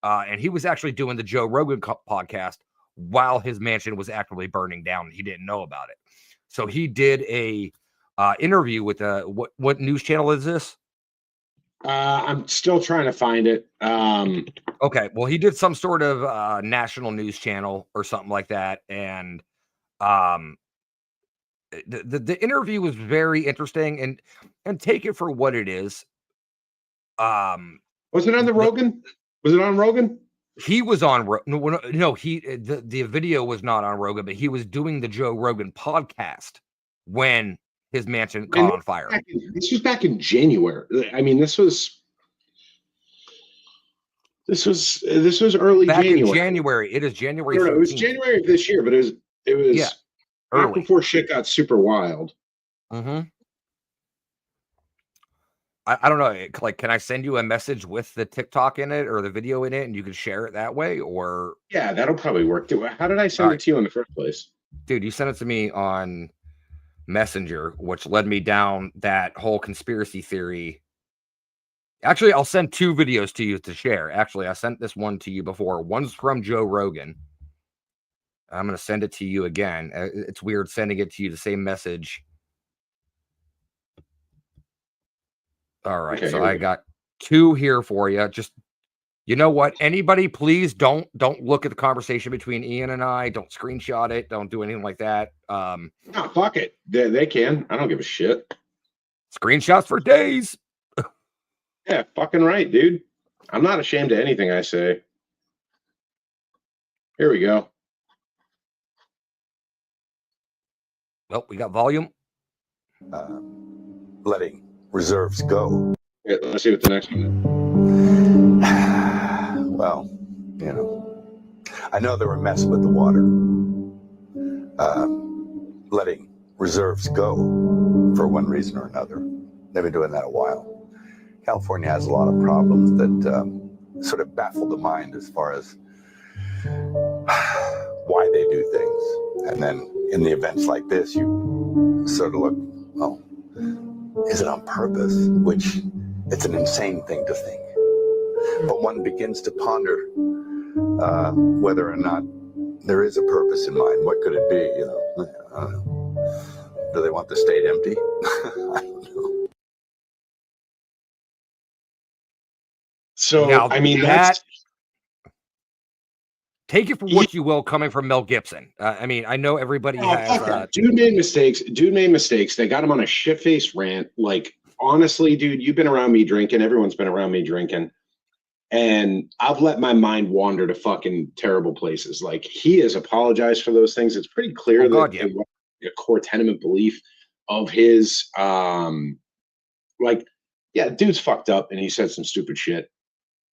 and he was actually doing the Joe Rogan podcast while his mansion was actively burning down. He didn't know about it, so he did a interview with what news channel is this? I'm still trying to find it. Okay, well, he did some sort of national news channel or something like that, and the interview was very interesting, and take it for what it is. Was it on the Rogan? Was it on Rogan? He was on no. He the video was not on Rogan, but he was doing the Joe Rogan podcast when his mansion caught on fire. This was back in January. I mean, this was early back January. In January. It is January. It was January of this year, but it was right before shit got super wild. Mm-hmm. I don't know. Like, can I send you a message with the TikTok in it or the video in it, and you can share it that way? Or yeah, that'll probably work. How did I send it to you in the first place? Dude, you sent it to me on Messenger, which led me down that whole conspiracy theory. Actually, I'll send two videos to you to share. Actually, I sent this one to you before. One's from Joe Rogan. I'm going to send it to you again. It's weird sending it to you the same message. All right, Okay, so I got 2 here for you. Just, you know what? Anybody, please don't look at the conversation between Ian and I. Don't screenshot it. Don't do anything like that. No, fuck it. They can. I don't give a shit. Screenshots for days. Yeah, fucking right, dude. I'm not ashamed of anything I say. Here we go. Well, we got volume. Letting reserves go. Yeah, let's see what the next one is. Well, I know they were messing with the water. Letting reserves go for one reason or another. They've been doing that a while. California has a lot of problems that sort of baffle the mind as far as why they do things. And then in the events like this, you sort of look, oh, is it on purpose? Which it's an insane thing to think. But one begins to ponder whether or not there is a purpose in mind. What could it be? I don't know. Do they want the state empty? I don't know. So, Now, I mean, that's... Take it for what you will, coming from Mel Gibson. I mean, I know everybody has... Dude made mistakes. Dude made mistakes. They got him on a shit-faced rant. Like, honestly, dude, you've been around me drinking. Everyone's been around me drinking. And I've let my mind wander to fucking terrible places. Like, he has apologized for those things. It's pretty clear that it was a core tenement belief of his. Like, yeah, dude's fucked up and he said some stupid shit.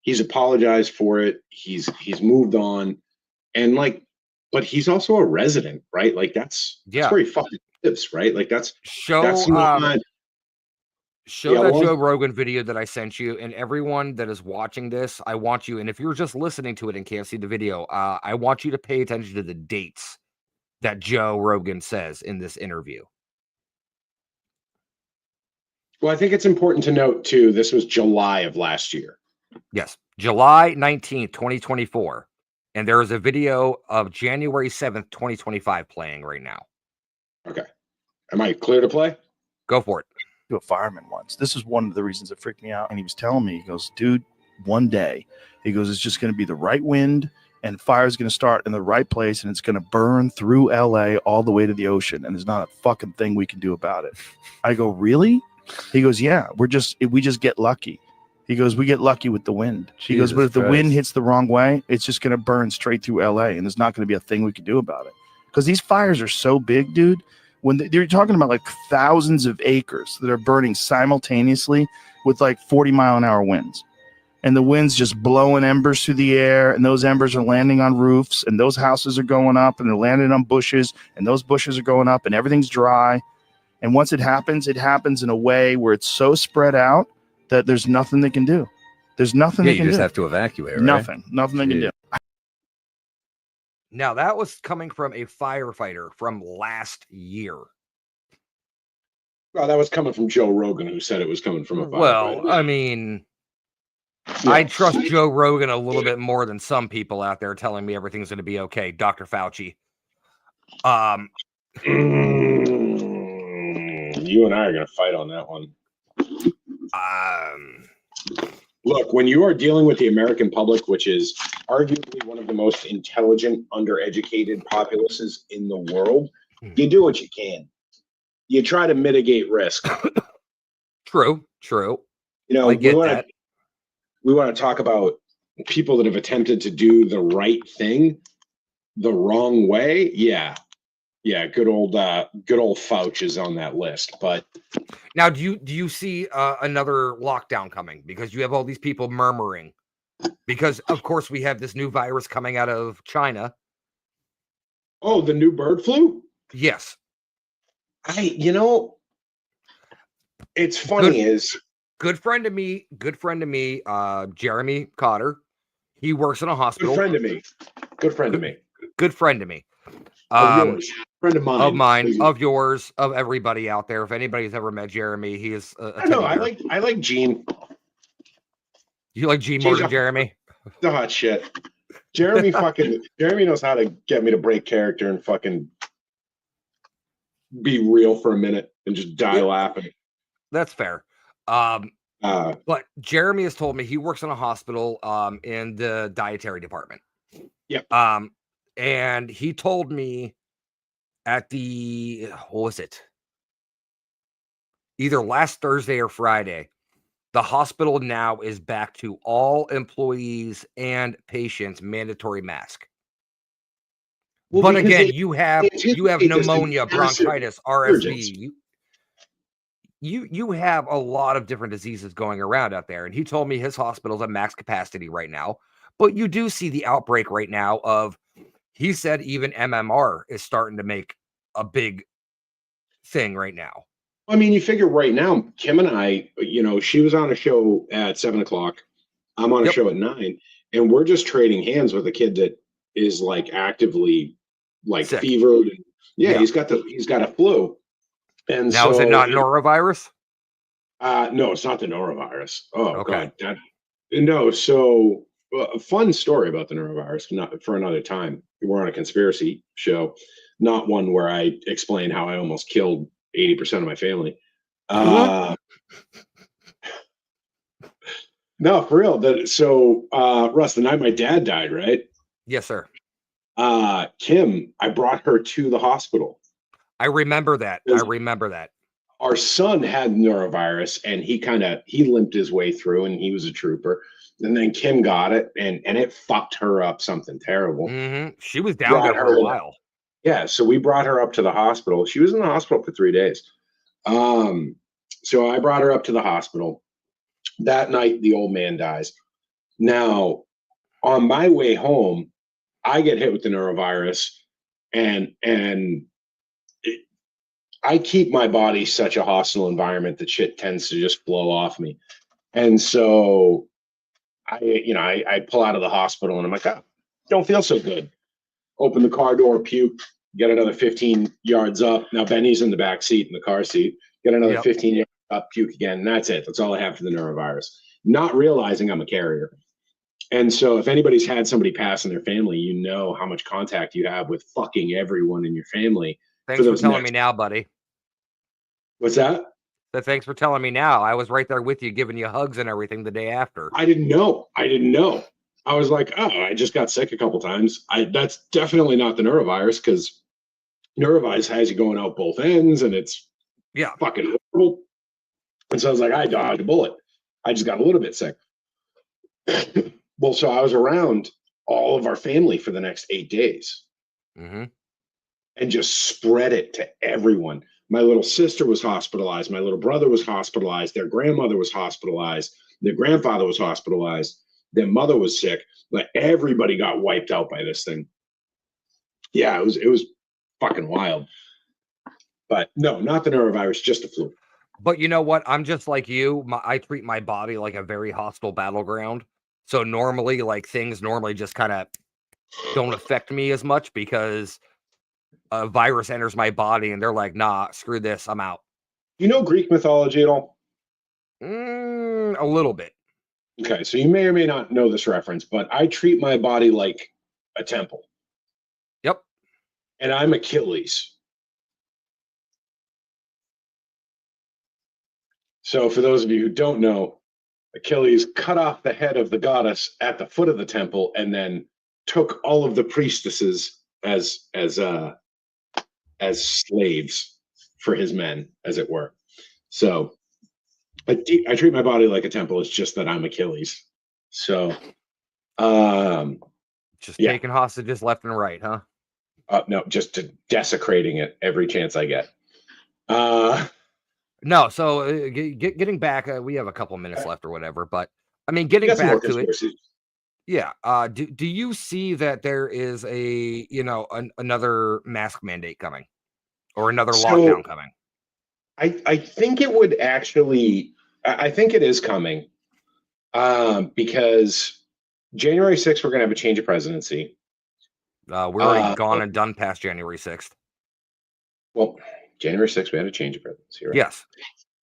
He's apologized for it. He's moved on. And like, but he's also a resident, right? Like that's where he fucking lives, right? Like that's not, Show that Joe Rogan video that I sent you, and everyone that is watching this, I want you, and if you're just listening to it and can't see the video, I want you to pay attention to the dates that Joe Rogan says in this interview. Well, I think it's important to note, too, this was July of last year. Yes, July 19th, 2024. And there is a video of January 7th, 2025 playing right now. Okay. Am I clear to play? Go for it. To a fireman once. This is one of the reasons that freaked me out. And he was telling me, he goes, dude, one day, he goes, it's just going to be the right wind and fire's going to start in the right place and it's going to burn through LA all the way to the ocean. And there's not a fucking thing we can do about it. I go, really? He goes, yeah, we just get lucky. He goes, we get lucky with the wind. He goes, but if the wind hits the wrong way, it's just going to burn straight through LA and there's not going to be a thing we can do about it. Because these fires are so big, dude. When they're talking about like thousands of acres that are burning simultaneously with like 40-mile-an-hour winds. And the wind's just blowing embers through the air, and those embers are landing on roofs, and those houses are going up, and they're landing on bushes, and those bushes are going up, and everything's dry. And once it happens in a way where it's so spread out that there's nothing they can do. There's nothing they can do. You just have to evacuate, right? Nothing they can do. Now, that was coming from a firefighter from last year. Well, that was coming from Joe Rogan, who said it was coming from a firefighter. Well, I mean, yeah. I trust Joe Rogan a little bit more than some people out there telling me everything's going to be okay. Dr. Fauci. You and I are going to fight on that one. Look, when you are dealing with the American public, which is arguably one of the most intelligent, undereducated populaces in the world, you do what you can. You try to mitigate risk. True. You know, we want to talk about people that have attempted to do the right thing the wrong way. Yeah. Good old Fauci is on that list. But now, do you see another lockdown coming? Because you have all these people murmuring. Because of course we have this new virus coming out of China. Oh, the new bird flu? Yes. It's funny good friend of me, Jeremy Cotter. He works in a hospital. Good friend of me. Of yours. Friend of mine. Of mine, of yours, of everybody out there. If anybody's ever met Jeremy, he is I like Gene. You like Gene more than Jeremy? The hot shit. Jeremy knows how to get me to break character and fucking be real for a minute and just die laughing. That's fair. But Jeremy has told me he works in a hospital in the dietary department. Yep. And he told me at what was it? Either last Thursday or Friday, the hospital now is back to all employees and patients mandatory mask. Well, but again, you have pneumonia, bronchitis, RSV. You have a lot of different diseases going around out there. And he told me his hospital's at max capacity right now. But you do see the outbreak right now of, he said even MMR is starting to make a big thing right now. I mean, you figure right now, Kim and I, she was on a show at 7:00. I'm on a show at 9, and we're just trading hands with a kid that is like actively like sick. Fevered. And, he's got a flu. And now, is it not norovirus? No, it's not the norovirus. Oh, okay. God. No, so a fun story about the norovirus, not for another time. We're on a conspiracy show, not one where I explain how I almost killed 80% of my family. No, for real. So, Russ, the night my dad died, right? Yes, sir. Kim, I brought her to the hospital. I remember that. Our son had norovirus, and he limped his way through, and he was a trooper. And then Kim got it, and it fucked her up something terrible. Mm-hmm. She was down there for a while. Yeah, so we brought her up to the hospital. She was in the hospital for 3 days. So I brought her up to the hospital. That night, the old man dies. Now, on my way home, I get hit with the norovirus, and I keep my body such a hostile environment that shit tends to just flow off me. And so I pull out of the hospital and I'm like, don't feel so good. Open the car door, puke, get another 15 yards up. Now Benny's in the back seat in the car seat. Get another 15 yards up, puke again. And that's it. That's all I have for the norovirus. Not realizing I'm a carrier. And so if anybody's had somebody pass in their family, you know how much contact you have with fucking everyone in your family. Thanks for telling me now, buddy. What's that? Thanks for telling me now. I was right there with you, giving you hugs and everything the day after. I didn't know. I was like, I just got sick a couple times. That's definitely not the norovirus, because norovirus has you going out both ends, and it's fucking horrible. And so I was like, I dodged a bullet. I just got a little bit sick. Well, so I was around all of our family for the next 8 days, and just spread it to everyone. My little sister was hospitalized. My little brother was hospitalized. Their grandmother was hospitalized. Their grandfather was hospitalized. Their mother was sick. Like, everybody got wiped out by this thing. Yeah, it was fucking wild. But no, not the norovirus, just the flu. But you know what? I'm just like you. I treat my body like a very hostile battleground. So normally, things just kind of don't affect me as much, because a virus enters my body and they're like, nah, screw this, I'm out. You know Greek mythology at all? A little bit. Okay, so you may or may not know this reference, but I treat my body like a temple. Yep. And I'm Achilles. So for those of you who don't know, Achilles cut off the head of the goddess at the foot of the temple, and then took all of the priestesses as slaves for his men, as it were. So I treat my body like a temple. It's just that I'm Achilles. So just taking hostages left and right, huh? No, just desecrating it every chance I get. No, so getting back, we have a couple minutes left or whatever, but I mean, getting back to it. Yeah. Do you see that there is another mask mandate coming, or another lockdown coming? I think it would actually. I think it is coming, because January 6th we're going to have a change of presidency. We're already gone and done past January 6th. Well, January 6th we had a change of presidency, right? Yes.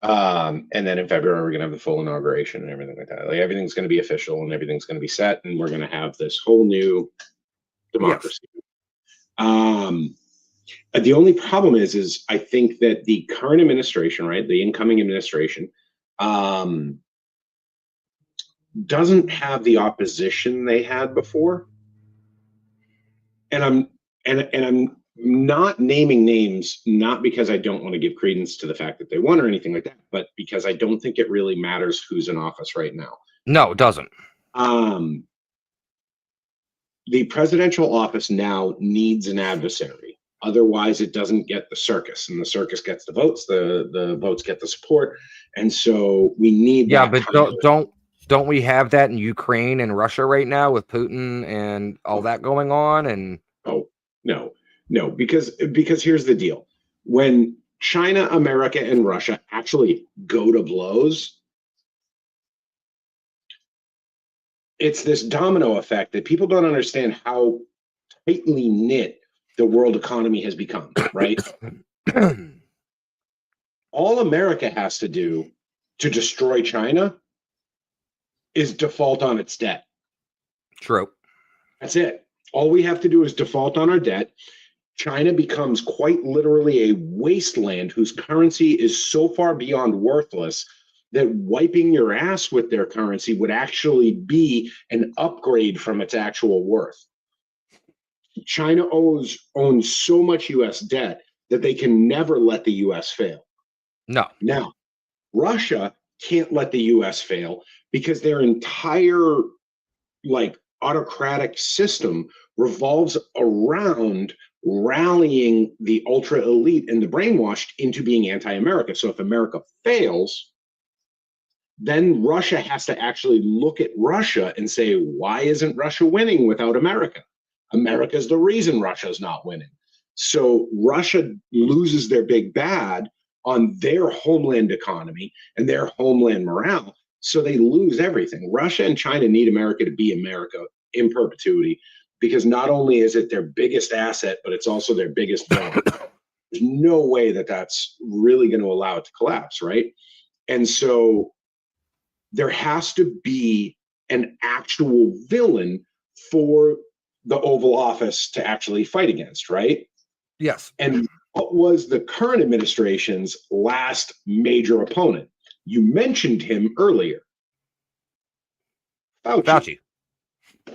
And then in February, we're going to have the full inauguration and everything like that. Like everything's going to be official and everything's going to be set, and we're going to have this whole new democracy. The only problem is I think that the current administration, right, the incoming administration, doesn't have the opposition they had before. And I'm not naming names, not because I don't want to give credence to the fact that they won or anything like that, but because I don't think it really matters who's in office right now. No, it doesn't. The presidential office now needs an adversary. Otherwise, it doesn't get the circus, and the circus gets the votes. The votes get the support, and so we need. Yeah, but don't we have that in Ukraine and Russia right now with Putin and all that going on? And no, because here's the deal: when China, America, and Russia actually go to blows, it's this domino effect that people don't understand how tightly knit the world economy has become, right? All America has to do to destroy China is default on its debt. True. That's it. All we have to do is default on our debt. China becomes quite literally a wasteland whose currency is so far beyond worthless that wiping your ass with their currency would actually be an upgrade from its actual worth. China owns so much U.S. debt that they can never let the U.S. fail. No. Now, Russia can't let the U.S. fail because their entire autocratic system revolves around rallying the ultra elite and the brainwashed into being anti-America. So if America fails, then Russia has to actually look at Russia and say, why isn't Russia winning without America? America's the reason Russia's not winning. So Russia loses their big bad on their homeland economy and their homeland morale. So they lose everything. Russia and China need America to be America in perpetuity, because not only is it their biggest asset, but it's also their biggest villain. There's no way that that's really going to allow it to collapse, right? And so there has to be an actual villain for the Oval Office to actually fight against, right? Yes. And what was the current administration's last major opponent? You mentioned him earlier. Fauci.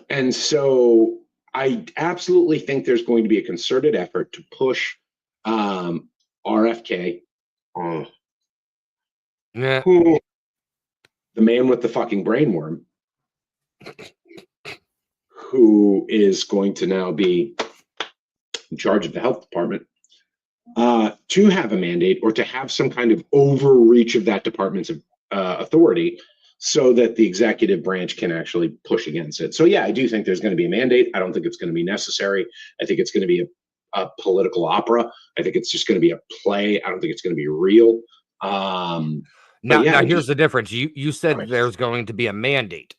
And so I absolutely think there's going to be a concerted effort to push RFK, the man with the fucking brainworm, who is going to now be in charge of the health department, to have a mandate or to have some kind of overreach of that department's authority so that the executive branch can actually push against it. So yeah, I do think there's going to be a mandate. I don't think it's going to be necessary. I think it's going to be a political opera. I think it's just going to be a play. I don't think it's going to be real. Now here's the difference. You said there's going to be a mandate.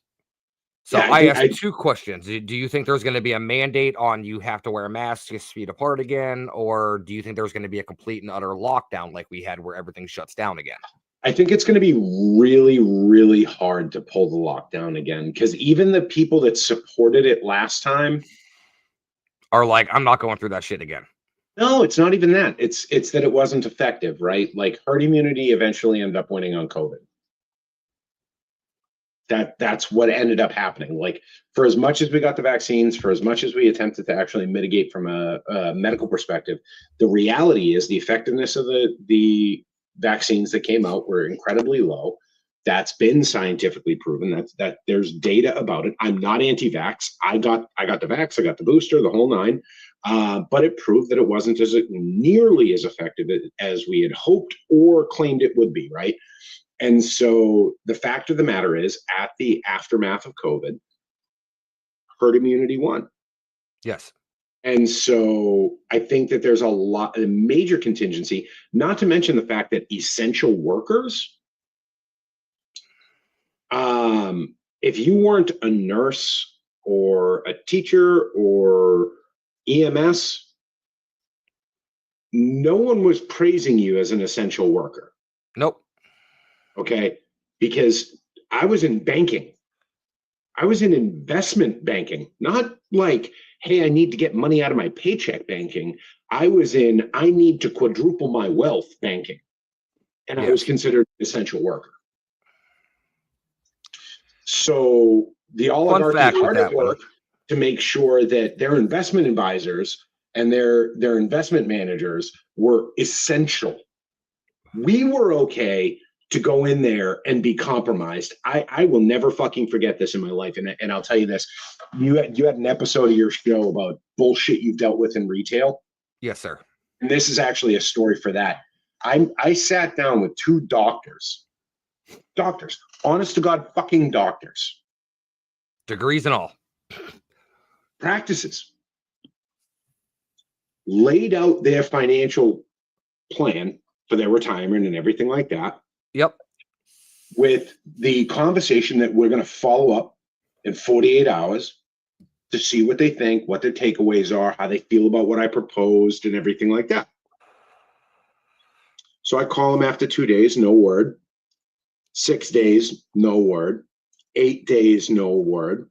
So yeah, I asked two questions. Do you think there's going to be a mandate on you have to wear a mask 6 feet apart again? Or do you think there's going to be a complete and utter lockdown like we had where everything shuts down again? I think it's going to be really, really hard to pull the lockdown again, because even the people that supported it last time are like, I'm not going through that shit again. No, it's not even that. It's that it wasn't effective, right? Like herd immunity eventually ended up winning on COVID. That's what ended up happening. Like for as much as we got the vaccines, for as much as we attempted to actually mitigate from a medical perspective, the reality is the effectiveness of the vaccines that came out were incredibly low. That's been scientifically proven. That there's data about it. I'm not anti-vax. I got the vax. I got the booster, the whole nine. But it proved that it wasn't nearly as effective as we had hoped or claimed it would be, right? And so the fact of the matter is, at the aftermath of COVID, herd immunity won. Yes. And so I think that there's a major contingency, not to mention the fact that essential workers, if you weren't a nurse or a teacher or EMS, no one was praising you as an essential worker. Nope. Okay. Because I was in banking. I was in investment banking, not like, hey, I need to get money out of my paycheck banking. I was in, I need to quadruple my wealth banking. And I was considered an essential worker. So the oligarchy fact with hard that at work to make sure that their investment advisors and their investment managers were essential. We were okay to go in there and be compromised. I will never fucking forget this in my life. And I'll tell you this. You had an episode of your show about bullshit you've dealt with in retail. Yes, sir. And this is actually a story for that. I sat down with two doctors, honest to God, fucking doctors, Degrees and all. practices, laid out their financial plan for their retirement and everything like that. Yep. With the conversation that we're going to follow up in 48 hours to see what they think, what their takeaways are, how they feel about what I proposed, and everything like that. So I call them after 2 days, no word. 6 days, no word. 8 days, no word.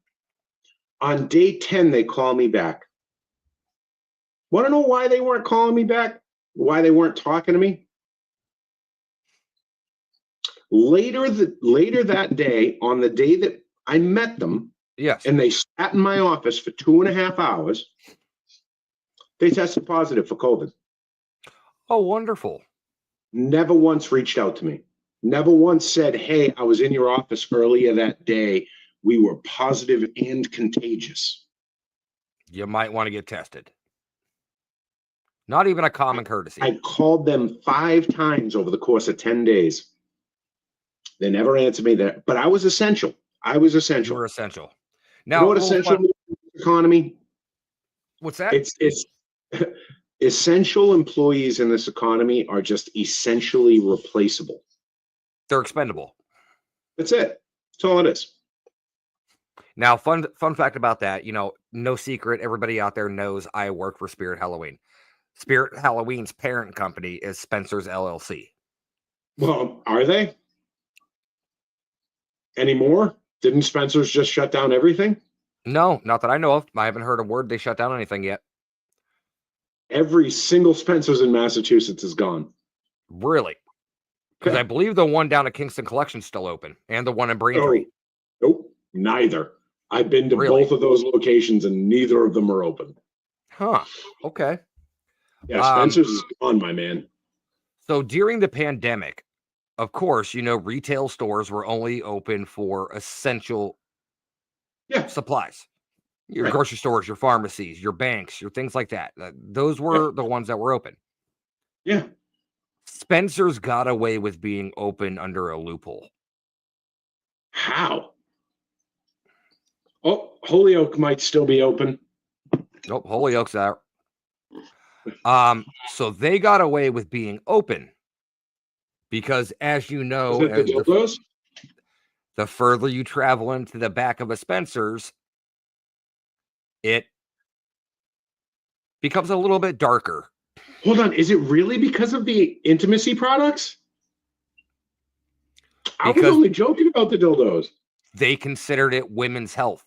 On day 10, they call me back. Want to know why they weren't calling me back? Why they weren't talking to me? Later that day, on the day that I met them, Yes. and they sat in my office for 2.5 hours, they tested positive for COVID. Oh, wonderful. Never once reached out to me. Never once said, hey, I was in your office earlier that day. We were positive and contagious. You might want to get tested. Not even a common courtesy. I called them 5 times over the course of 10 days. They never answered me there, but I was essential. I was essential. You were essential. Now, Now, you know what essential means in the economy? What's that? It's essential employees in this economy are just essentially replaceable. They're expendable. That's it. That's all it is. Now, fun fact about that, no secret, everybody out there knows I work for Spirit Halloween. Spirit Halloween's parent company is Spencer's LLC. Well, are they? Anymore? Didn't Spencer's just shut down everything? No, not that I know of. I haven't heard a word they shut down anything yet. Every single Spencer's in Massachusetts is gone. Really? Because Okay. I believe the one down at Kingston Collection's still open, and the one in Braintree. Oh, nope, neither. I've been to Really? both of those locations and neither of them are open. Huh. Okay. Yeah, Spencer's is gone, my man. So during the pandemic, of course, retail stores were only open for essential supplies. Your grocery stores, your pharmacies, your banks, your things like that. Those were the ones that were open. Yeah. Spencer's got away with being open under a loophole. How? Oh, Holyoke might still be open. Nope, Holyoke's out. So they got away with being open because, as you know, Is it the dildos? the further you travel into the back of a Spencer's, it becomes a little bit darker. Hold on, is it really because of the intimacy products? I was only joking about the dildos. They considered it women's health.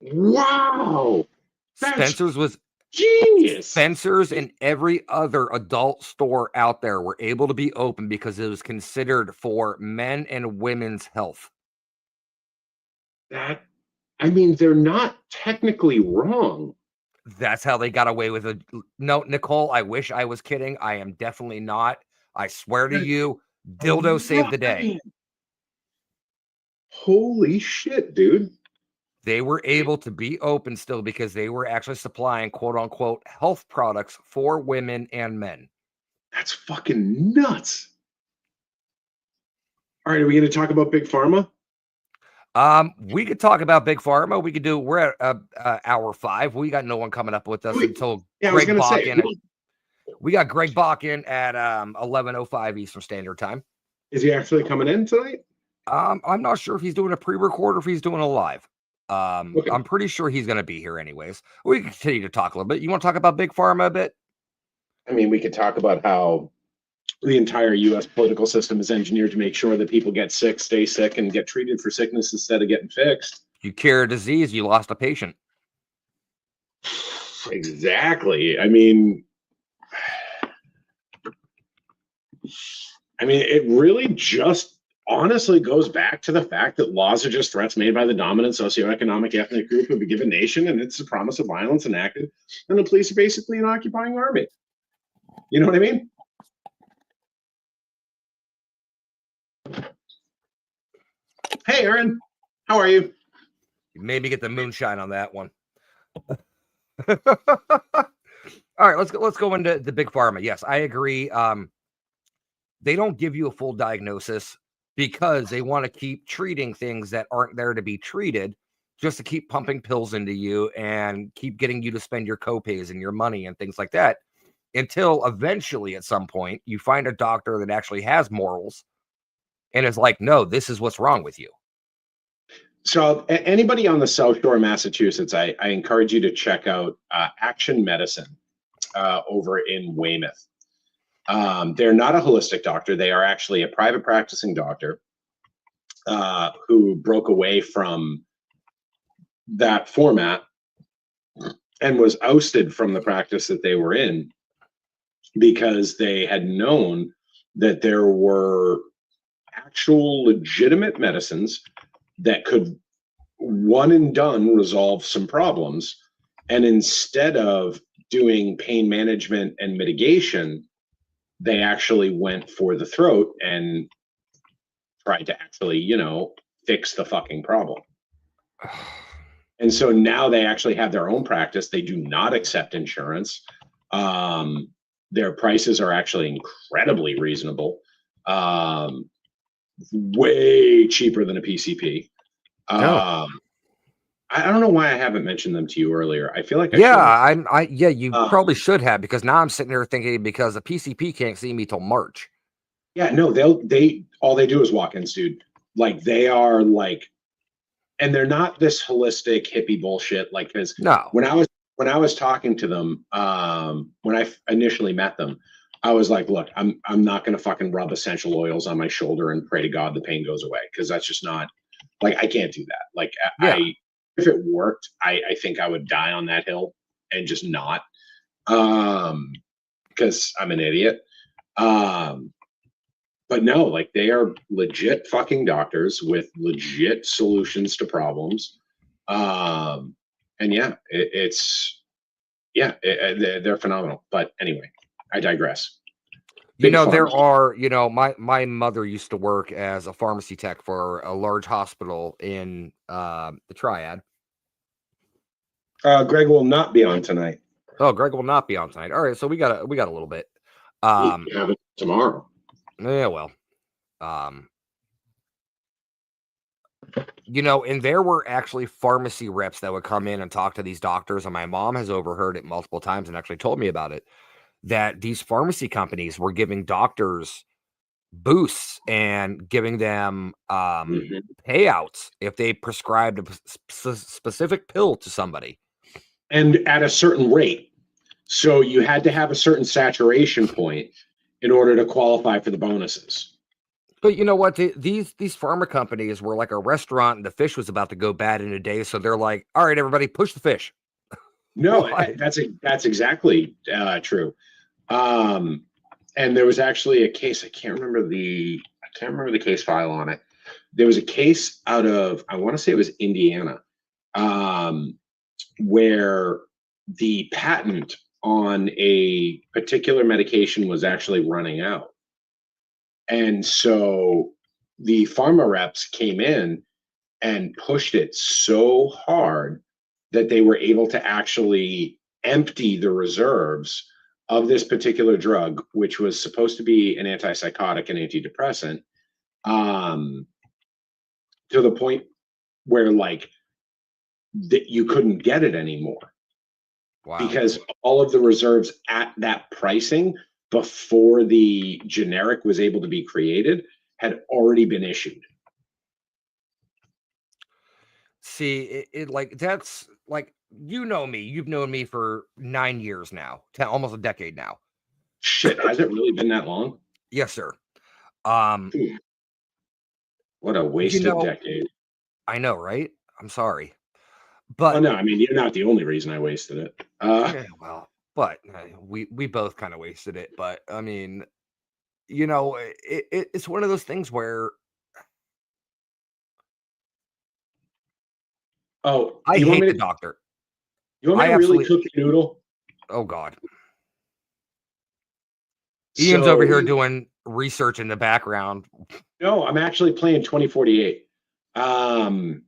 Wow. Spencer's was genius. Spencer's and every other adult store out there were able to be open because it was considered for men and women's health. They're not technically wrong. That's how they got away with it. No, Nicole, I wish I was kidding. I am definitely not. I swear to you, dildo saved the day. Holy shit, dude. They were able to be open still because they were actually supplying quote unquote health products for women and men. That's fucking nuts. All right, are we going to talk about Big Pharma? We could talk about Big Pharma. We're at hour 5. We got no one coming up with us until Greg Bakken. We got Greg Bakken at 11:05 Eastern Standard Time. Is he actually coming in tonight? I'm not sure if he's doing a pre-record or if he's doing a live. Okay. I'm pretty sure he's going to be here anyways. We can continue to talk a little bit. You want to talk about Big Pharma a bit? I mean, we could talk about how the entire U.S. political system is engineered to make sure that people get sick, stay sick, and get treated for sickness instead of getting fixed. You cure a disease, you lost a patient. Exactly. I mean, it really just honestly goes back to the fact that laws are just threats made by the dominant socioeconomic ethnic group of a given nation, and it's a promise of violence enacted, and the police are basically an occupying army. You know what I mean? Hey, Aaron, how are you? You made me get the moonshine on that one. All right, let's go into the Big Pharma. Yes, I agree. They don't give you a full diagnosis because they want to keep treating things that aren't there to be treated, just to keep pumping pills into you and keep getting you to spend your copays and your money and things like that, until eventually at some point you find a doctor that actually has morals and is like, no, this is what's wrong with you. So anybody on the South Shore of Massachusetts, I encourage you to check out Action Medicine over in Weymouth. They're not a holistic doctor. They are actually a private practicing doctor who broke away from that format and was ousted from the practice that they were in because they had known that there were actual legitimate medicines that could one and done resolve some problems. And instead of doing pain management and mitigation, they actually went for the throat and tried to actually, fix the fucking problem. And so now they actually have their own practice. They do not accept insurance. Their prices are actually incredibly reasonable, way cheaper than a PCP. I don't know why I haven't mentioned them to you earlier. I feel like you probably should have, because now I'm sitting here thinking, because the PCP can't see me till March. Yeah, no, all they do is walk-ins, dude. Like, they are like, and they're not this holistic hippie bullshit. Like, because when I was talking to them, when I initially met them, I was like, look, I'm not gonna fucking rub essential oils on my shoulder and pray to God the pain goes away, because that's just not, like, I can't do that. Like, if it worked, I think I would die on that hill and just not, because I'm an idiot. But no, like, they are legit fucking doctors with legit solutions to problems. And yeah, they're phenomenal. But anyway, I digress. There are, my mother used to work as a pharmacy tech for a large hospital in the Triad. Greg will not be on tonight. Oh, Greg will not be on tonight. All right, so we got a little bit. Have it tomorrow. Yeah, well. And there were actually pharmacy reps that would come in and talk to these doctors, and my mom has overheard it multiple times and actually told me about it, that these pharmacy companies were giving doctors boosts and giving them payouts if they prescribed a specific pill to somebody. And at a certain rate. So you had to have a certain saturation point in order to qualify for the bonuses. But you know what? These pharma companies were like a restaurant, and the fish was about to go bad in a day. So they're like, all right, everybody, push the fish. No, that's exactly true. And there was actually a case. I can't remember the case file on it. There was a case out of, I want to say it was Indiana, where the patent on a particular medication was actually running out. And so the pharma reps came in and pushed it so hard that they were able to actually empty the reserves of this particular drug, which was supposed to be an antipsychotic and antidepressant, to the point where, like, that you couldn't get it anymore. Wow. Because all of the reserves at that pricing before the generic was able to be created had already been issued. See, like that's like you know me. You've known me for 9 years now, almost a decade now. Shit, has it really been that long? Yes, sir. Phew. What a wasted decade. I know, right? I'm sorry, Oh but no, I mean you're not the only reason I wasted it. yeah, well, but we both kind of wasted it. But I mean, it's one of those things where Oh, I you want hate me the to? doctor. You want me I to really absolutely. cook your noodle? Oh God, Ian's over So here doing research in the background. no, I'm actually playing 2048. Um,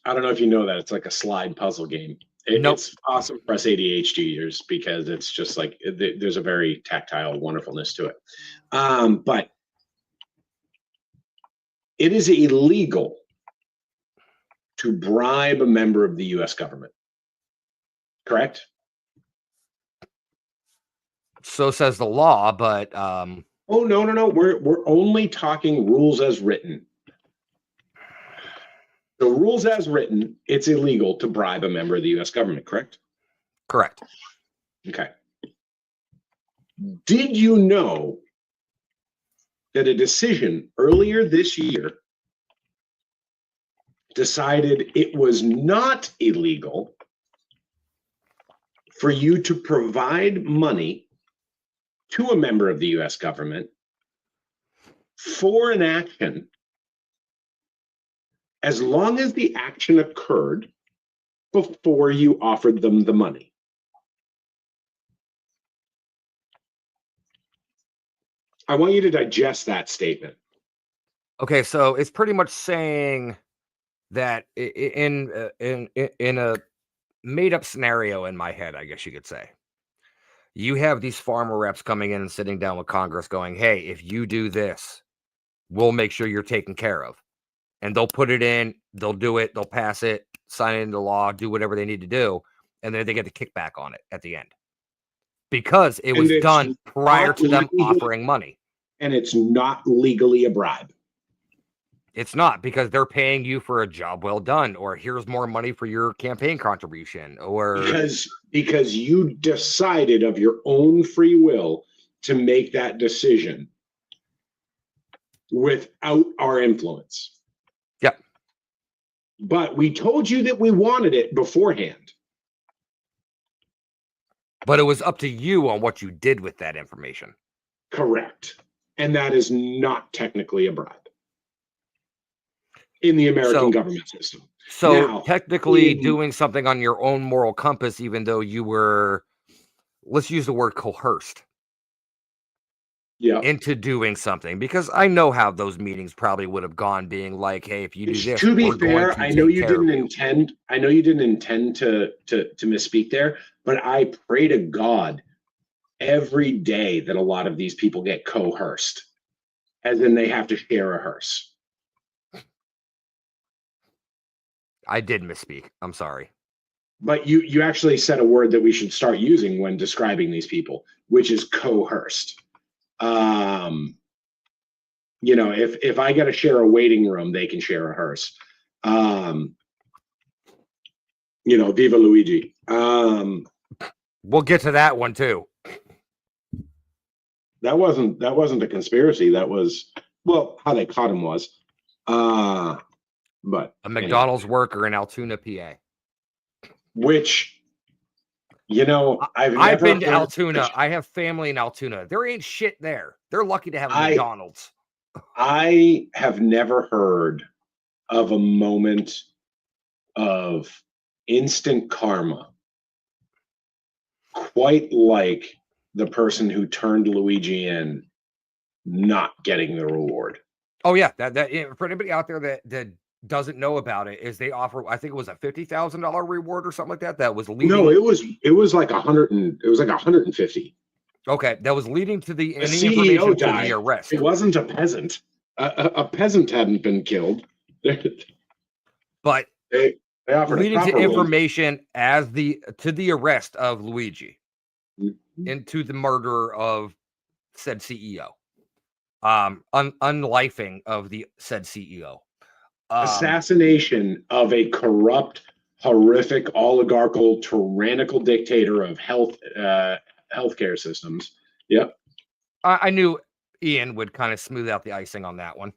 I don't know if you know that it's like a slide puzzle game. Nope. It's awesome for us ADHDers because it's just like there's a very tactile wonderfulness to it. But it is illegal to bribe a member of the U.S. government. Correct? So says the law, but Oh no. We're only talking rules as written. The rules as written, it's illegal to bribe a member of the U.S. government, correct? correct. Okay. Did you know that a decision earlier this year decided it was not illegal for you to provide money to a member of the U.S. government for an action as long as the action occurred before you offered them the money? I want you to digest that statement. Okay, so it's pretty much saying that in a made up scenario in my head, I guess you could say, you have these farmer reps coming in and sitting down with Congress going, hey, if you do this, we'll make sure you're taken care of. And they'll put it in, they'll do it, they'll pass it, sign it into law, do whatever they need to do. And then they get the kickback on it at the end because it was done prior to them offering money. And it's not legally a bribe. It's not, because they're paying you for a job well done, or here's more money for your campaign contribution, or because you decided of your own free will to make that decision without our influence. Yep. But we told you that we wanted it beforehand. But it was up to you on what you did with that information. Correct. And that is not technically a bribe in the American government system. So now, technically doing something on your own moral compass, even though you were, let's use the word coerced into doing something, because I know how those meetings probably would have gone, being like, hey, if you do this, to be fair, I know you didn't intend to misspeak there, but I pray to God every day that a lot of these people get coerced, as in they have to share a hearse. I did misspeak. I'm sorry. But you actually said a word that we should start using when describing these people, which is coerced. If I got to share a waiting room, they can share a hearse. Viva Luigi. We'll get to that one too. That wasn't a conspiracy. That was, well, how they caught him was. But a McDonald's worker in Altoona, PA. Which, I've been to Altoona. I have family in Altoona. There ain't shit there. They're lucky to have McDonald's. I have never heard of a moment of instant karma quite like the person who turned Luigi in not getting the reward. Oh yeah, that for anybody out there that doesn't know about it, is they offer, I think it was a $50,000 reward or something like that. That was leading. No, it was like 150. Okay, that was leading to the CEO died. To the arrest. It wasn't a peasant. A peasant hadn't been killed. But they offered leading to information to the arrest of Luigi, into the murder of said CEO, unlifing of the said CEO. Assassination of a corrupt, horrific, oligarchical, tyrannical dictator of healthcare systems. Yep. I knew Ian would kind of smooth out the icing on that one.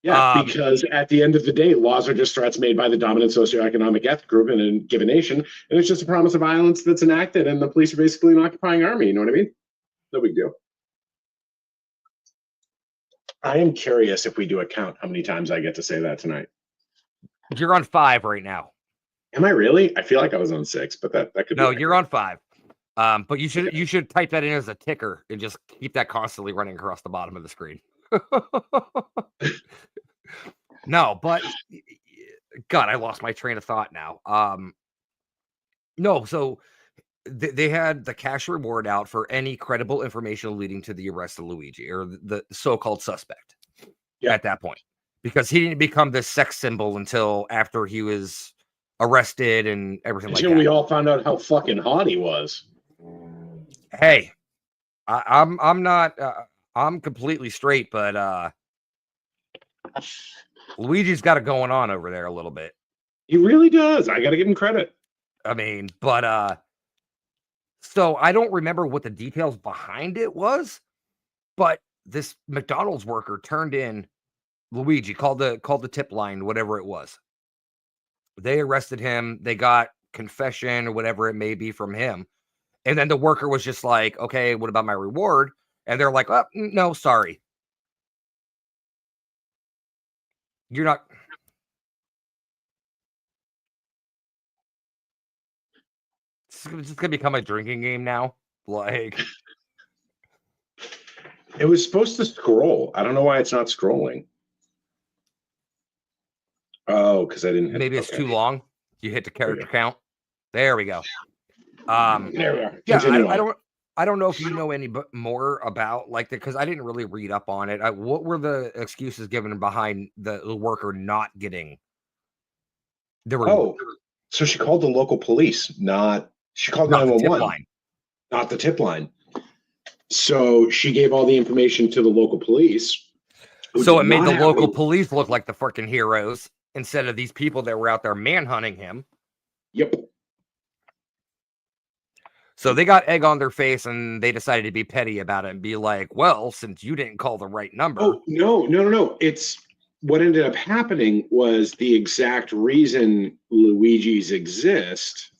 Yeah, because at the end of the day, laws are just threats made by the dominant socioeconomic ethnic group in a given nation, and it's just a promise of violence that's enacted, and the police are basically an occupying army. You know what I mean? No big deal. I am curious if we do a count how many times I get to say that tonight. You're on 5 right now. Am I really? I feel like I was on 6, but that could be. No, you're on 5. But you should type that in as a ticker and just keep that constantly running across the bottom of the screen. No, but God, I lost my train of thought now. No, so they had the cash reward out for any credible information leading to the arrest of Luigi, or the so-called suspect at that point, because he didn't become this sex symbol until after he was arrested and everything like that. We all found out how fucking hot he was. Hey, I'm not I'm completely straight, but Luigi's got it going on over there a little bit. He really does. I got to give him credit. I mean, but so I don't remember what the details behind it was, but this McDonald's worker turned in Luigi, called the tip line, whatever it was. They arrested him. They got confession or whatever it may be from him. And then the worker was just like, okay, what about my reward? And they're like, oh, no, sorry. You're not. It's just going to become a drinking game now. Like, it was supposed to scroll. I don't know why it's not scrolling. Oh, because I didn't. Maybe it's too long. You hit the character count. There we go. There we are. Yeah, I don't know if you know any more about like that, because I didn't really read up on it. What were the excuses given behind the worker not getting the reward? So she called the local police, she called 911, not the tip line. So she gave all the information to the local police. So it made the local police look like the freaking heroes instead of these people that were out there manhunting him. Yep. So they got egg on their face and they decided to be petty about it and be like, well, since you didn't call the right number. Oh, no. It's what ended up happening was the exact reason Luigi's exist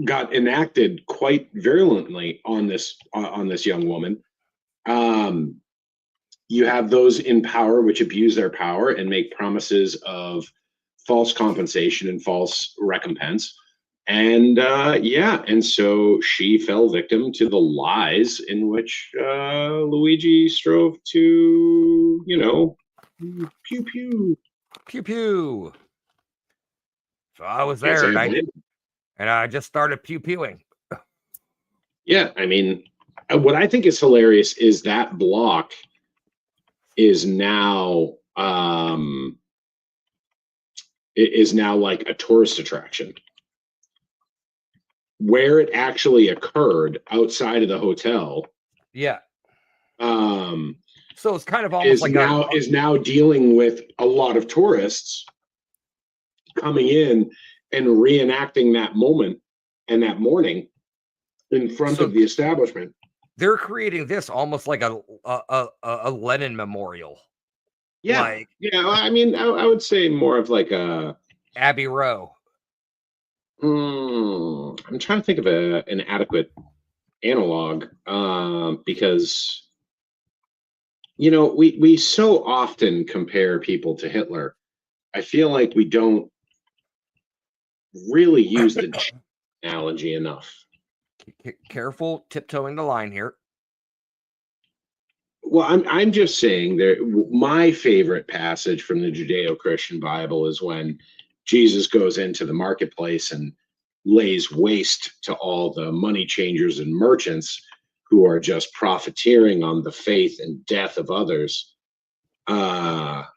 got enacted quite virulently on this young woman. You have those in power which abuse their power and make promises of false compensation and false recompense. And and so she fell victim to the lies in which Luigi strove to, pew pew. Pew pew. So I was there and I just started pew pewing. Yeah, I mean, what I think is hilarious is that block is now like a tourist attraction. Where it actually occurred outside of the hotel. Yeah. So it's kind of almost is now dealing with a lot of tourists coming in and reenacting that moment and that morning in front of the establishment. They're creating this almost like a Lenin memorial. Yeah. I mean, I would say more of like a Abbey Row. I'm trying to think of an adequate analog because we so often compare people to Hitler. I feel like we don't really use the analogy enough. Careful tiptoeing the line here. Well, I'm just saying my favorite passage from the Judeo-Christian Bible is when Jesus goes into the marketplace and lays waste to all the money changers and merchants who are just profiteering on the faith and death of others. But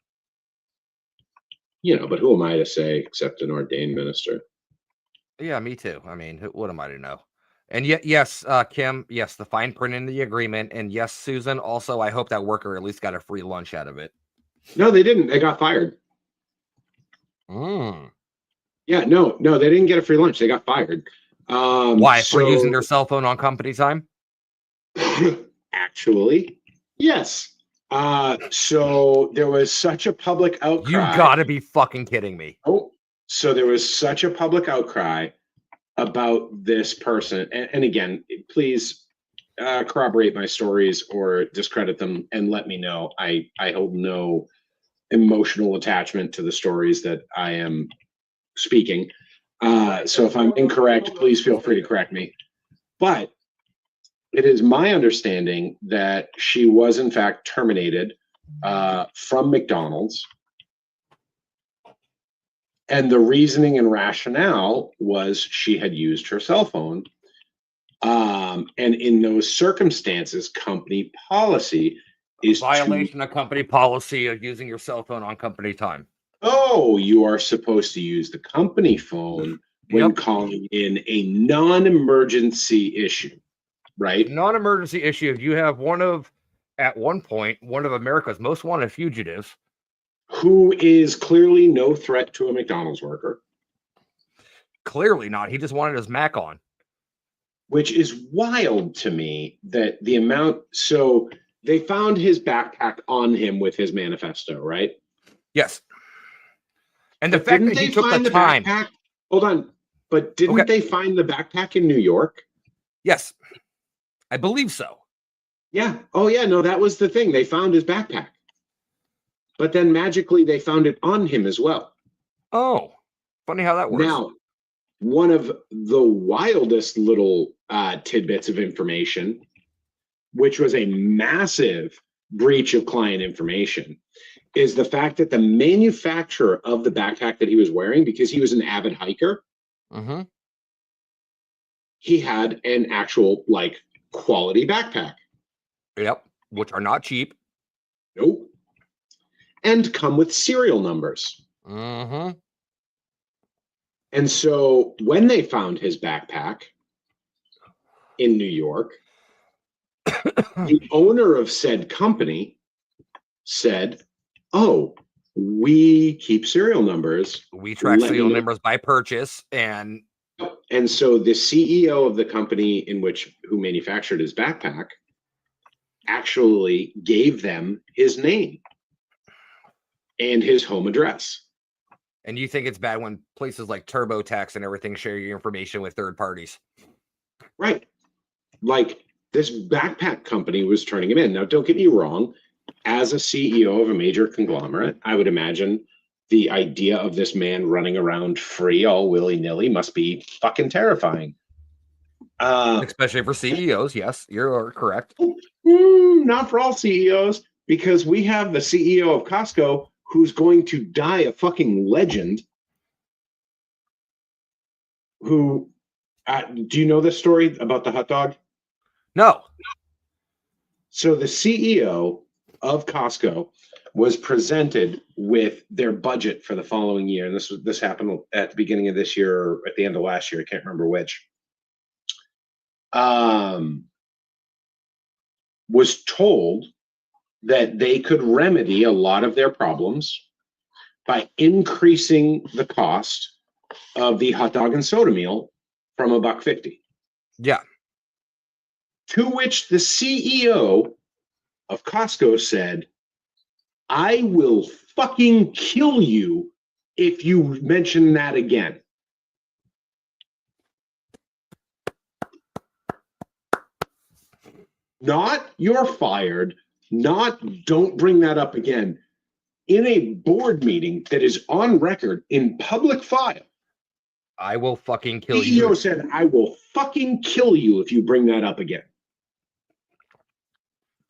who am I to say except an ordained minister? Yeah, me too. I mean, what am I to know? And yet, yes, Kim, yes, the fine print in the agreement. And yes, Susan, also, I hope that worker at least got a free lunch out of it. No, they didn't. They got fired. Yeah, no, they didn't get a free lunch. They got fired. Why? For using their cell phone on company time? Actually, yes. So there was such a public outcry. You gotta be fucking kidding me. Oh, so there was such a public outcry about this person. And again, please corroborate my stories or discredit them and let me know. I hold no emotional attachment to the stories that I am speaking. So if I'm incorrect, please feel free to correct me. But it is my understanding that she was in fact terminated from McDonald's. And the reasoning and rationale was she had used her cell phone. And in those circumstances, company policy is violation of company policy of using your cell phone on company time. Oh, you are supposed to use the company phone when calling in a non-emergency issue, right? Non-emergency issue. If you have at one point, one of America's most wanted fugitives, who is clearly no threat to a McDonald's worker. Clearly not. He just wanted his Mac on. Which is wild to me that the amount. So they found his backpack on him with his manifesto, right? Yes. And the fact that he took the time. Backpack? Hold on. But didn't they find the backpack in New York? Yes. I believe so. Yeah. Oh, yeah. No, that was the thing. They found his backpack. But then magically they found it on him as well. Oh, funny how that works. Now, one of the wildest little tidbits of information, which was a massive breach of client information, is the fact that the manufacturer of the backpack that he was wearing, because he was an avid hiker, he had an actual quality backpack. Yep, which are not cheap. Nope. And come with serial numbers. And so when they found his backpack in New York, the owner of said company said, "Oh, we keep serial numbers. We track serial numbers by purchase." And so the CEO of the company who manufactured his backpack actually gave them his name and his home address. And you think it's bad when places like TurboTax and everything share your information with third parties? Right. Like this backpack company was turning him in. Now, don't get me wrong. As a CEO of a major conglomerate, I would imagine the idea of this man running around free all willy-nilly must be fucking terrifying. Especially for CEOs. Yes, you're correct. Not for all CEOs, because we have the CEO of Costco who's going to die a fucking legend. Who, do you know this story about the hot dog? No. So the CEO of Costco was presented with their budget for the following year, and this happened at the beginning of this year or at the end of last year. I can't remember which. Was told that they could remedy a lot of their problems by increasing the cost of the hot dog and soda meal from $1.50. Yeah. To which the CEO of Costco said, "I will fucking kill you if you mention that again." Not "you're fired," not "don't bring that up again." In a board meeting that is on record in public file, "I will fucking kill you." CEO said, "I will fucking kill you if you bring that up again."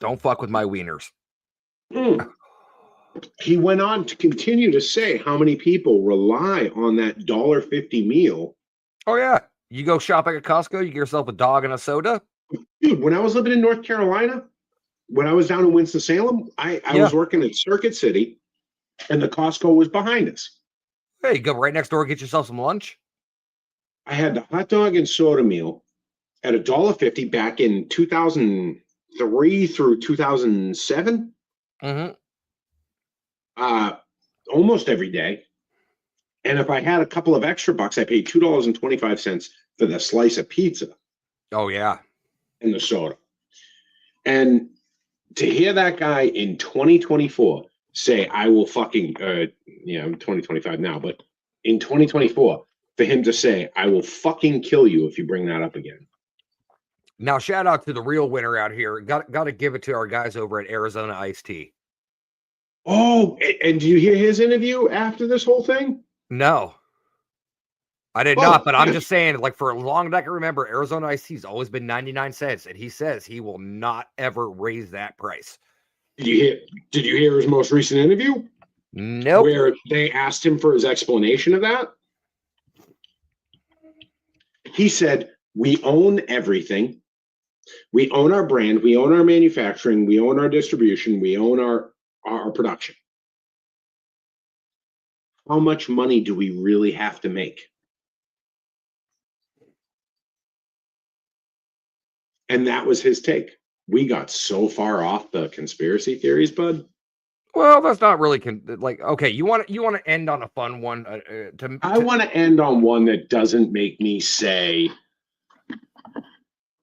Don't fuck with my wieners. He went on to continue to say how many people rely on that $1.50 meal. Oh, yeah. You go shopping at Costco, you get yourself a dog and a soda. Dude, when I was living in North Carolina, when I was down in Winston-Salem, I was working at Circuit City, and the Costco was behind us. Hey, you go right next door, get yourself some lunch. I had the hot dog and soda meal at $1.50 back in 2003 through 2007. Almost every day. And if I had a couple of extra bucks, I paid $2.25 for the slice of pizza. Oh, yeah. And the soda. And to hear that guy in 2024 say, I will fucking, I'm 2025 now, but in 2024, for him to say, I will fucking kill you if you bring that up again. Now, shout out to the real winner out here. Got to give it to our guys over at Arizona Iced Tea. Oh, and do you hear his interview after this whole thing? No. I did not, but I'm just saying, like, for as long as I can remember, Arizona Iced Tea's always been 99 cents, and he says he will not ever raise that price. Did you hear his most recent interview? Nope. Where they asked him for his explanation of that? He said, we own everything. We own our brand. We own our manufacturing. We own our distribution. We own our production. How much money do we really have to make? And that was his take. We got so far off the conspiracy theories, bud. Well, that's not really okay. You want to end on a fun one. I want to end on one that doesn't make me say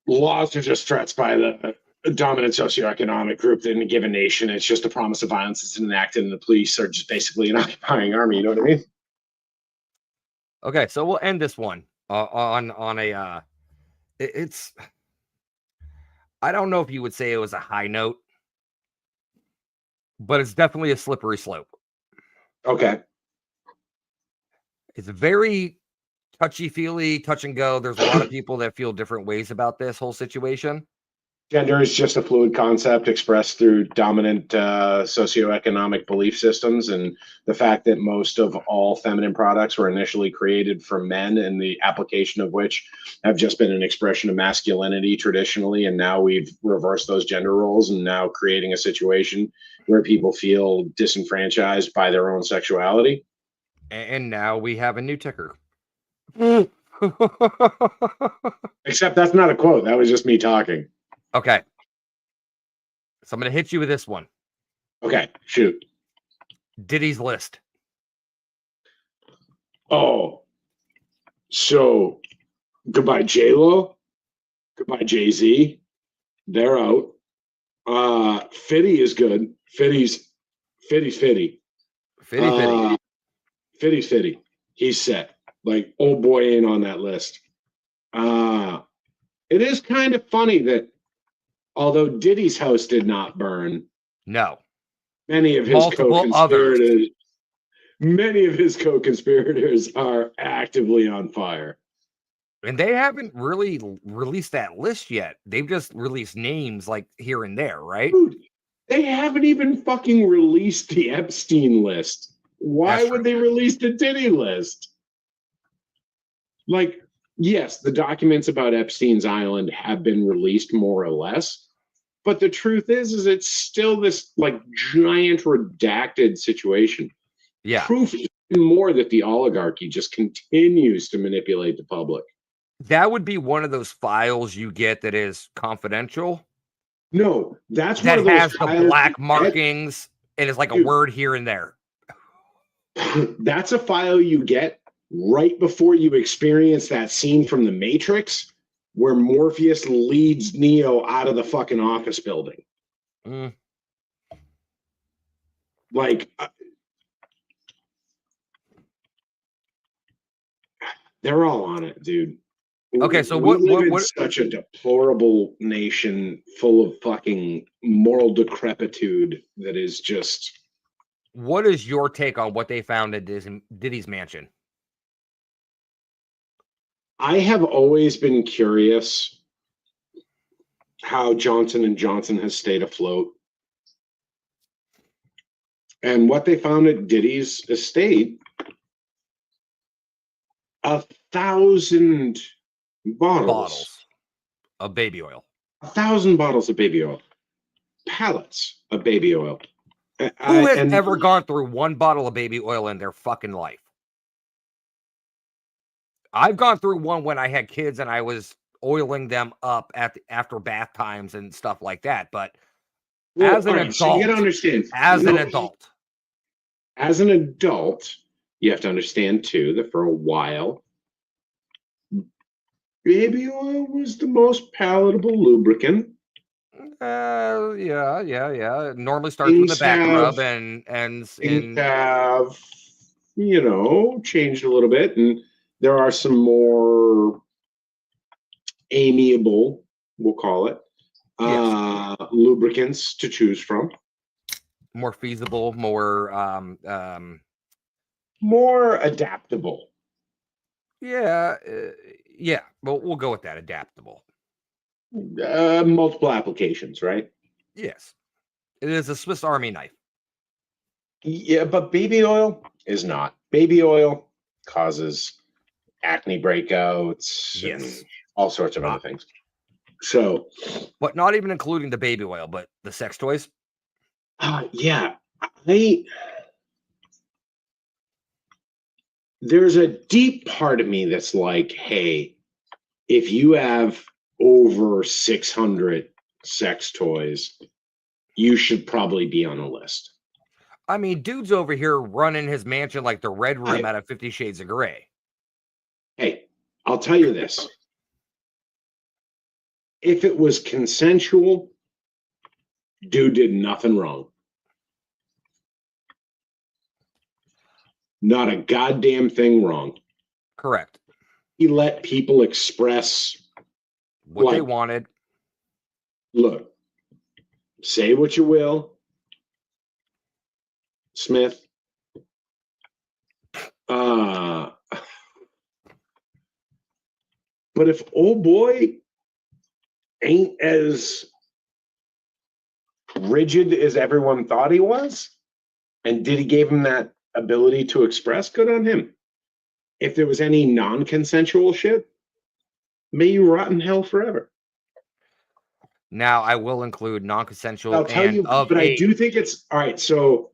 laws are just threats by the dominant socioeconomic group in a given nation. It's just a promise of violence that's enacted, and the police are just basically an occupying army. You know what I mean? Okay, so we'll end this one on a. It's. I don't know if you would say it was a high note, but it's definitely a slippery slope. Okay. It's very touchy-feely, touch and go. There's a lot of people that feel different ways about this whole situation. Gender is just a fluid concept expressed through dominant socioeconomic belief systems, and the fact that most of all feminine products were initially created for men, and the application of which have just been an expression of masculinity traditionally, and now we've reversed those gender roles and now creating a situation where people feel disenfranchised by their own sexuality. And now we have a new ticker. Except that's not a quote. That was just me talking. Okay. So I'm going to hit you with this one. Okay, shoot. Diddy's List. Oh. So, goodbye J-Lo. Goodbye Jay-Z. They're out. Fitty is good. Fitty's Fitty. Fitty's Fitty. He's set. Like, old boy ain't on that list. It is kind of funny that although Diddy's house did not burn, no, many of his co-conspirators are actively on fire. And they haven't really released that list yet. They've just released names like here and there, right? Dude, they haven't even fucking released the Epstein list. Why would they release the Diddy list? Like, yes, the documents about Epstein's Island have been released more or less, but the truth is it's still this like giant redacted situation. Yeah. Proof even more that the oligarchy just continues to manipulate the public. That would be one of those files you get that is confidential. No, that's that one of those has the black markings and it's like a word here and there. That's a file you get right before you experience that scene from The Matrix where Morpheus leads Neo out of the fucking office building. Like, they're all on it, dude. Okay, so we live in such a deplorable nation full of fucking moral decrepitude that is just... What is your take on what they found at Diddy's mansion? I have always been curious how Johnson & Johnson has stayed afloat. And what they found at Diddy's estate, 1,000 bottles of baby oil. 1,000 bottles of baby oil. Pallets of baby oil. Who has ever gone through one bottle of baby oil in their fucking life? I've gone through one when I had kids and I was oiling them up after bath times and stuff like that. But Well, as an all right, so you adult, got to understand. as an adult, you have to understand too that for a while, baby oil was the most palatable lubricant. yeah. It normally starts with Things the back have rub and ends things in. have changed a little bit, and there are some more amiable, we'll call it, Yes. lubricants to choose from. More feasible, more More adaptable. yeah, but we'll go with that, adaptable. Multiple applications, right? Yes, it is a Swiss Army knife. Yeah, but baby oil is not. Baby oil causes acne breakouts and Yes, all sorts of other things. So, but not even including the baby oil, but the sex toys. yeah, there's a deep part of me that's like, hey, if you have over 600 sex toys, you should probably be on a list. I mean, dude's over here running his mansion like the Red Room out of 50 Shades of Grey. Hey, I'll tell you this. If it was consensual, dude did nothing wrong. Not a goddamn thing wrong. Correct. He let people express what they wanted. Look, say what you will, Smith. But if old boy ain't as rigid as everyone thought he was, and did he gave him that ability to express, good on him. If there was any non-consensual shit, may you rot in hell forever. Now I will include non-consensual. I'll tell you, but I do think it's all right. So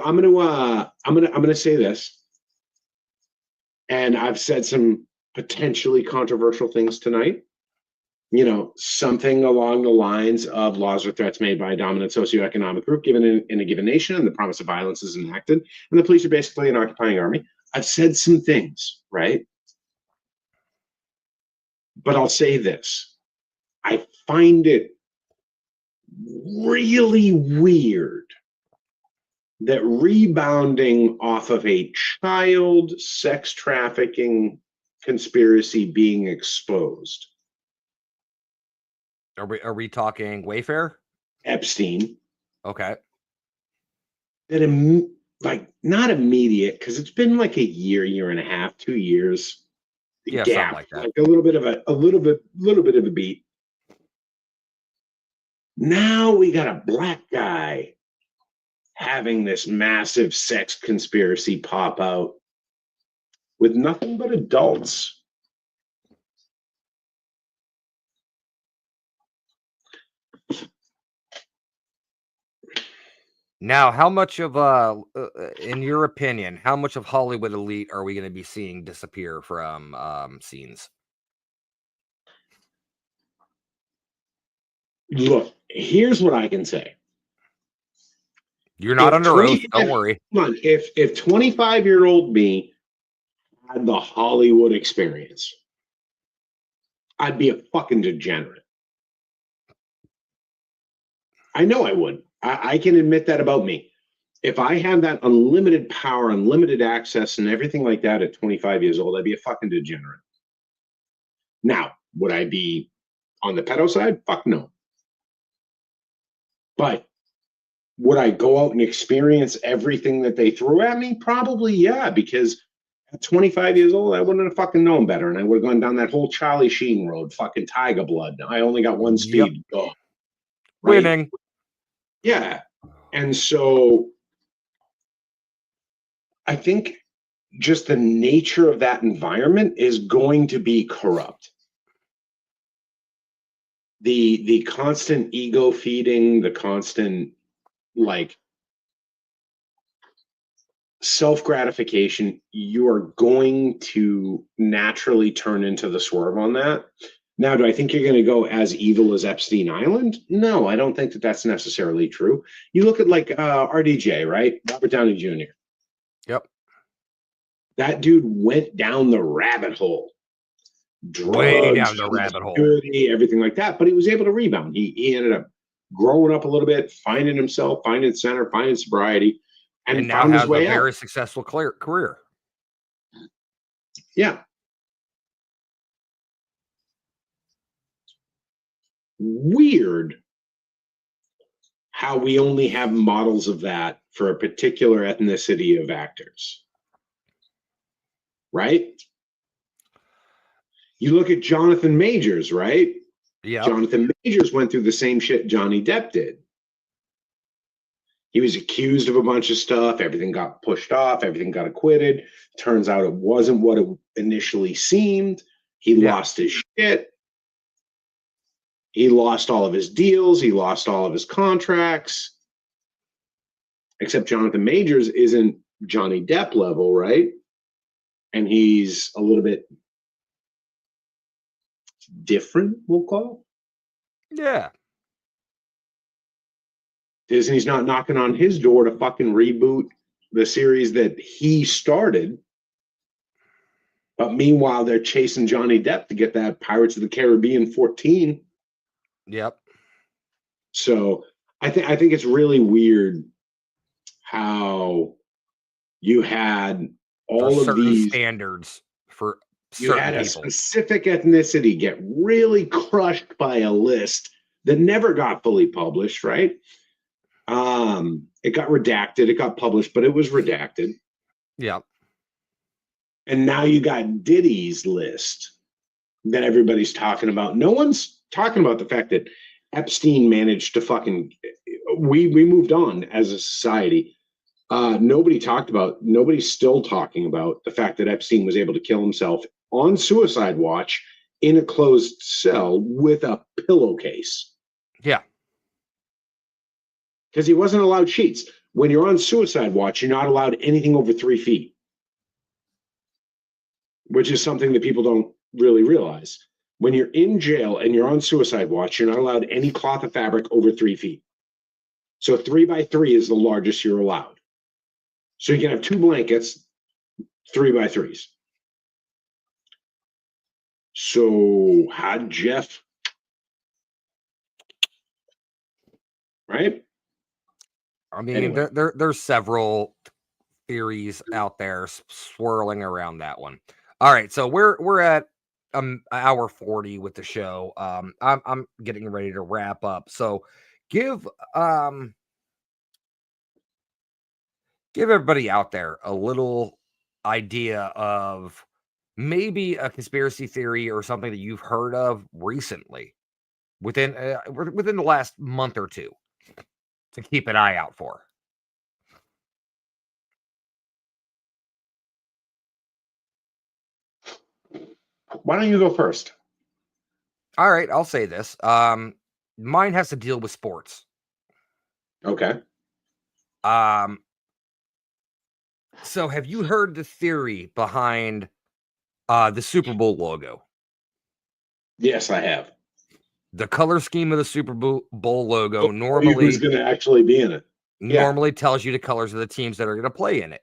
I'm gonna say this, and I've said some potentially controversial things tonight. Something along the lines of laws or threats made by a dominant socioeconomic group given in a given nation, and the promise of violence is enacted, and the police are basically an occupying army. I've said some things, right? But I'll say this. I find it really weird that rebounding off of a child sex trafficking conspiracy being exposed. Are we talking Wayfair? Epstein. Okay. That not immediate, because it's been like a year and a half, 2 years. Yeah, gap, something like that. like a little bit of a beat. Now we got a black guy having this massive sex conspiracy pop out with nothing but adults. Now, how much of in your opinion, how much of Hollywood elite are we going to be seeing disappear from scenes? Look, here's what I can say. You're not under oath. Don't worry. Come on, if 25-year-old me had the Hollywood experience, I'd be a fucking degenerate. I know I would. I can admit that about me. If I had that unlimited power, unlimited access, and everything like that at 25 years old, I'd be a fucking degenerate. Now, would I be on the pedo side? Fuck no. But would I go out and experience everything that they threw at me? Probably, yeah, because at 25 years old, I wouldn't have fucking known better, and I would have gone down that whole Charlie Sheen road, fucking tiger blood. I only got one speed. Yep. Right? Winning. Yeah. And so I think just the nature of that environment is going to be corrupt. The constant ego feeding, the constant self-gratification, you are going to naturally turn into the swerve on that. Now, do I think you're going to go as evil as Epstein Island? No, I don't think that that's necessarily true. You look at like RDJ, right? Robert Downey Jr. Yep. That dude went down the rabbit hole. Way Drugs, down the rabbit hole. promiscuity, everything like that. But he was able to rebound. He ended up growing up a little bit, finding himself, finding center, finding sobriety, and now found his has a way out. very successful career. Yeah. Weird how we only have models of that for a particular ethnicity of actors. Right? You look at Jonathan Majors, right? Yeah. Jonathan Majors went through the same shit Johnny Depp did. He was accused of a bunch of stuff. Everything got pushed off. Everything got acquitted. Turns out it wasn't what it initially seemed. He lost his shit. He lost all of his deals. He lost all of his contracts. Except Jonathan Majors isn't Johnny Depp level, right? And he's a little bit different, we'll call it. Yeah. Disney's not knocking on his door to fucking reboot the series that he started. But meanwhile, they're chasing Johnny Depp to get that Pirates of the Caribbean 14. Yep. So I think it's really weird how you had all of these standards for you certain had a people. specific ethnicity get really crushed by a list that never got fully published, right? It got redacted, it got published, but it was redacted. Yeah. And now you got Diddy's list that everybody's talking about. No one's talking about the fact that Epstein managed to fucking we moved on as a society. Nobody's still talking about the fact that Epstein was able to kill himself on suicide watch in a closed cell with a pillowcase. Yeah. Because he wasn't allowed sheets. When you're on suicide watch, you're not allowed anything over 3 feet, which is something that people don't really realize. When you're in jail and you're on suicide watch, you're not allowed any cloth of fabric over 3 feet. So 3 by 3 is the largest you're allowed. So you can have 2 blankets, 3 by 3s. So how'd Jeff, right? I mean, Anyway. there's several theories out there swirling around that one. All right, so we're at hour 40 with the show. I'm getting ready to wrap up. So give everybody out there a little idea of maybe a conspiracy theory or something that you've heard of recently within the last month or two to keep an eye out for. Why don't you go first? All right, I'll say this. Mine has to deal with sports. Okay. So have you heard the theory behind the Super Bowl logo? Yes, I have. The color scheme of the Super Bowl logo who's going to actually be in it? Normally tells you the colors of the teams that are going to play in it.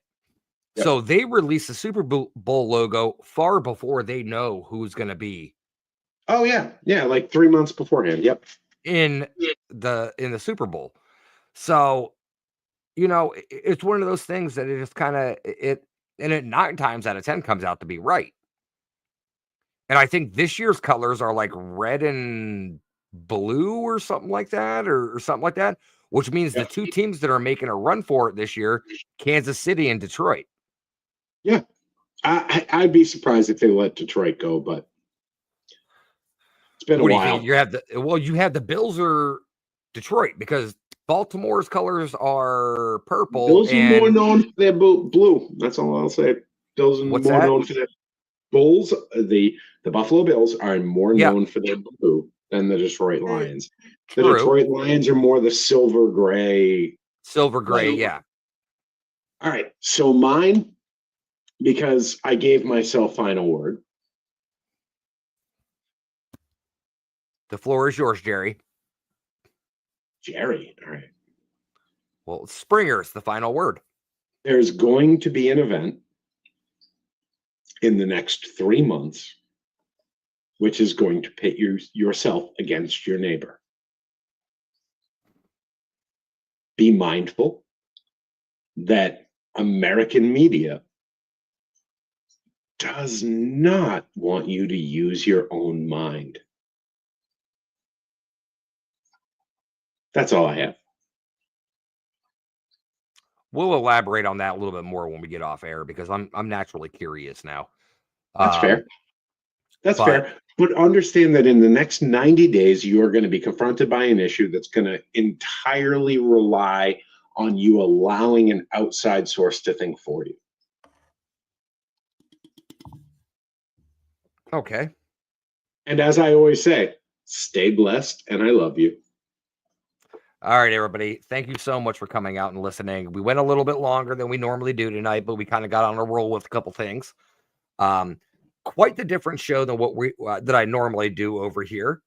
Yep. So they release the Super Bowl logo far before they know who's going to be. Oh yeah, like 3 months beforehand. Yep. In the Super Bowl. So, it's one of those things that it just kind of and it 9 times out of 10 comes out to be right. And I think this year's colors are like red and blue or something like that, or something like that, which means the 2 teams that are making a run for it this year, Kansas City and Detroit. Yeah. I'd be surprised if they let Detroit go, but it's been a while. Do you think? You have the Bills or Detroit, because Baltimore's colors are purple. Bills are more known for their blue. That's all I'll say. Bills are known for their Bulls. The Buffalo Bills are more known for their blue than the Detroit Lions. True. The Detroit Lions are more the silver gray. Yeah. All right. So mine, because I gave myself final word. The floor is yours, Jerry. Jerry, all right. Well, Springer's the final word. There's going to be an event in the next 3 months, which is going to pit yourself against your neighbor. Be mindful that American media does not want you to use your own mind. That's all I have. We'll elaborate on that a little bit more when we get off air because I'm naturally curious now. That's fair. That's but- fair. But understand that in the next 90 days, you are going to be confronted by an issue that's going to entirely rely on you allowing an outside source to think for you. Okay. And as I always say, stay blessed and I love you. All right, everybody. Thank you so much for coming out and listening. We went a little bit longer than we normally do tonight, but we kind of got on a roll with a couple things. Quite the different show than what we that I normally do over here.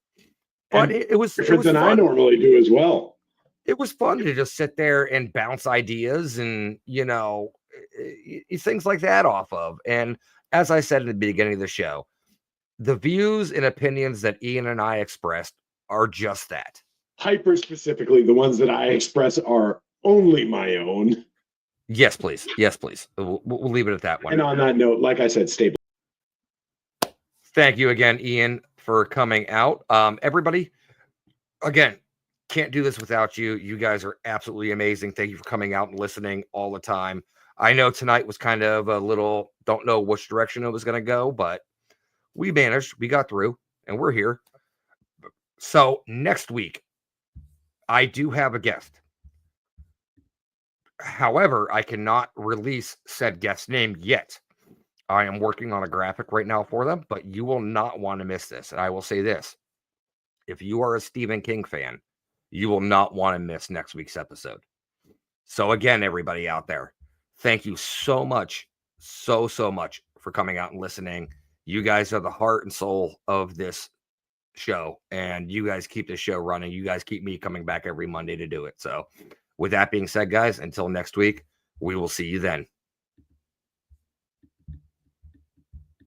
But it was Different than fun. I normally do as well. It was fun to just sit there and bounce ideas and, things like that off of. And as I said at the beginning of the show, the views and opinions that Ian and I expressed are just that. Hyper specifically, the ones that I express are only my own. Yes, please. Yes, please. We'll leave it at that one. And on that note, like I said, stay blessed. Thank you again, Ian, for coming out. Everybody, again, can't do this without you. You guys are absolutely amazing. Thank you for coming out and listening all the time. I know tonight was kind of a little, don't know which direction it was going to go, but we managed. We got through, and we're here. So next week, I do have a guest. However, I cannot release said guest name yet. I am working on a graphic right now for them, but you will not want to miss this. And I will say this. If you are a Stephen King fan, you will not want to miss next week's episode. So again, everybody out there, thank you so much, so much for coming out and listening. You guys are the heart and soul of this show, and you guys keep the show running. You guys keep me coming back every Monday to do it. So with that being said, guys, until next week, we will see you then.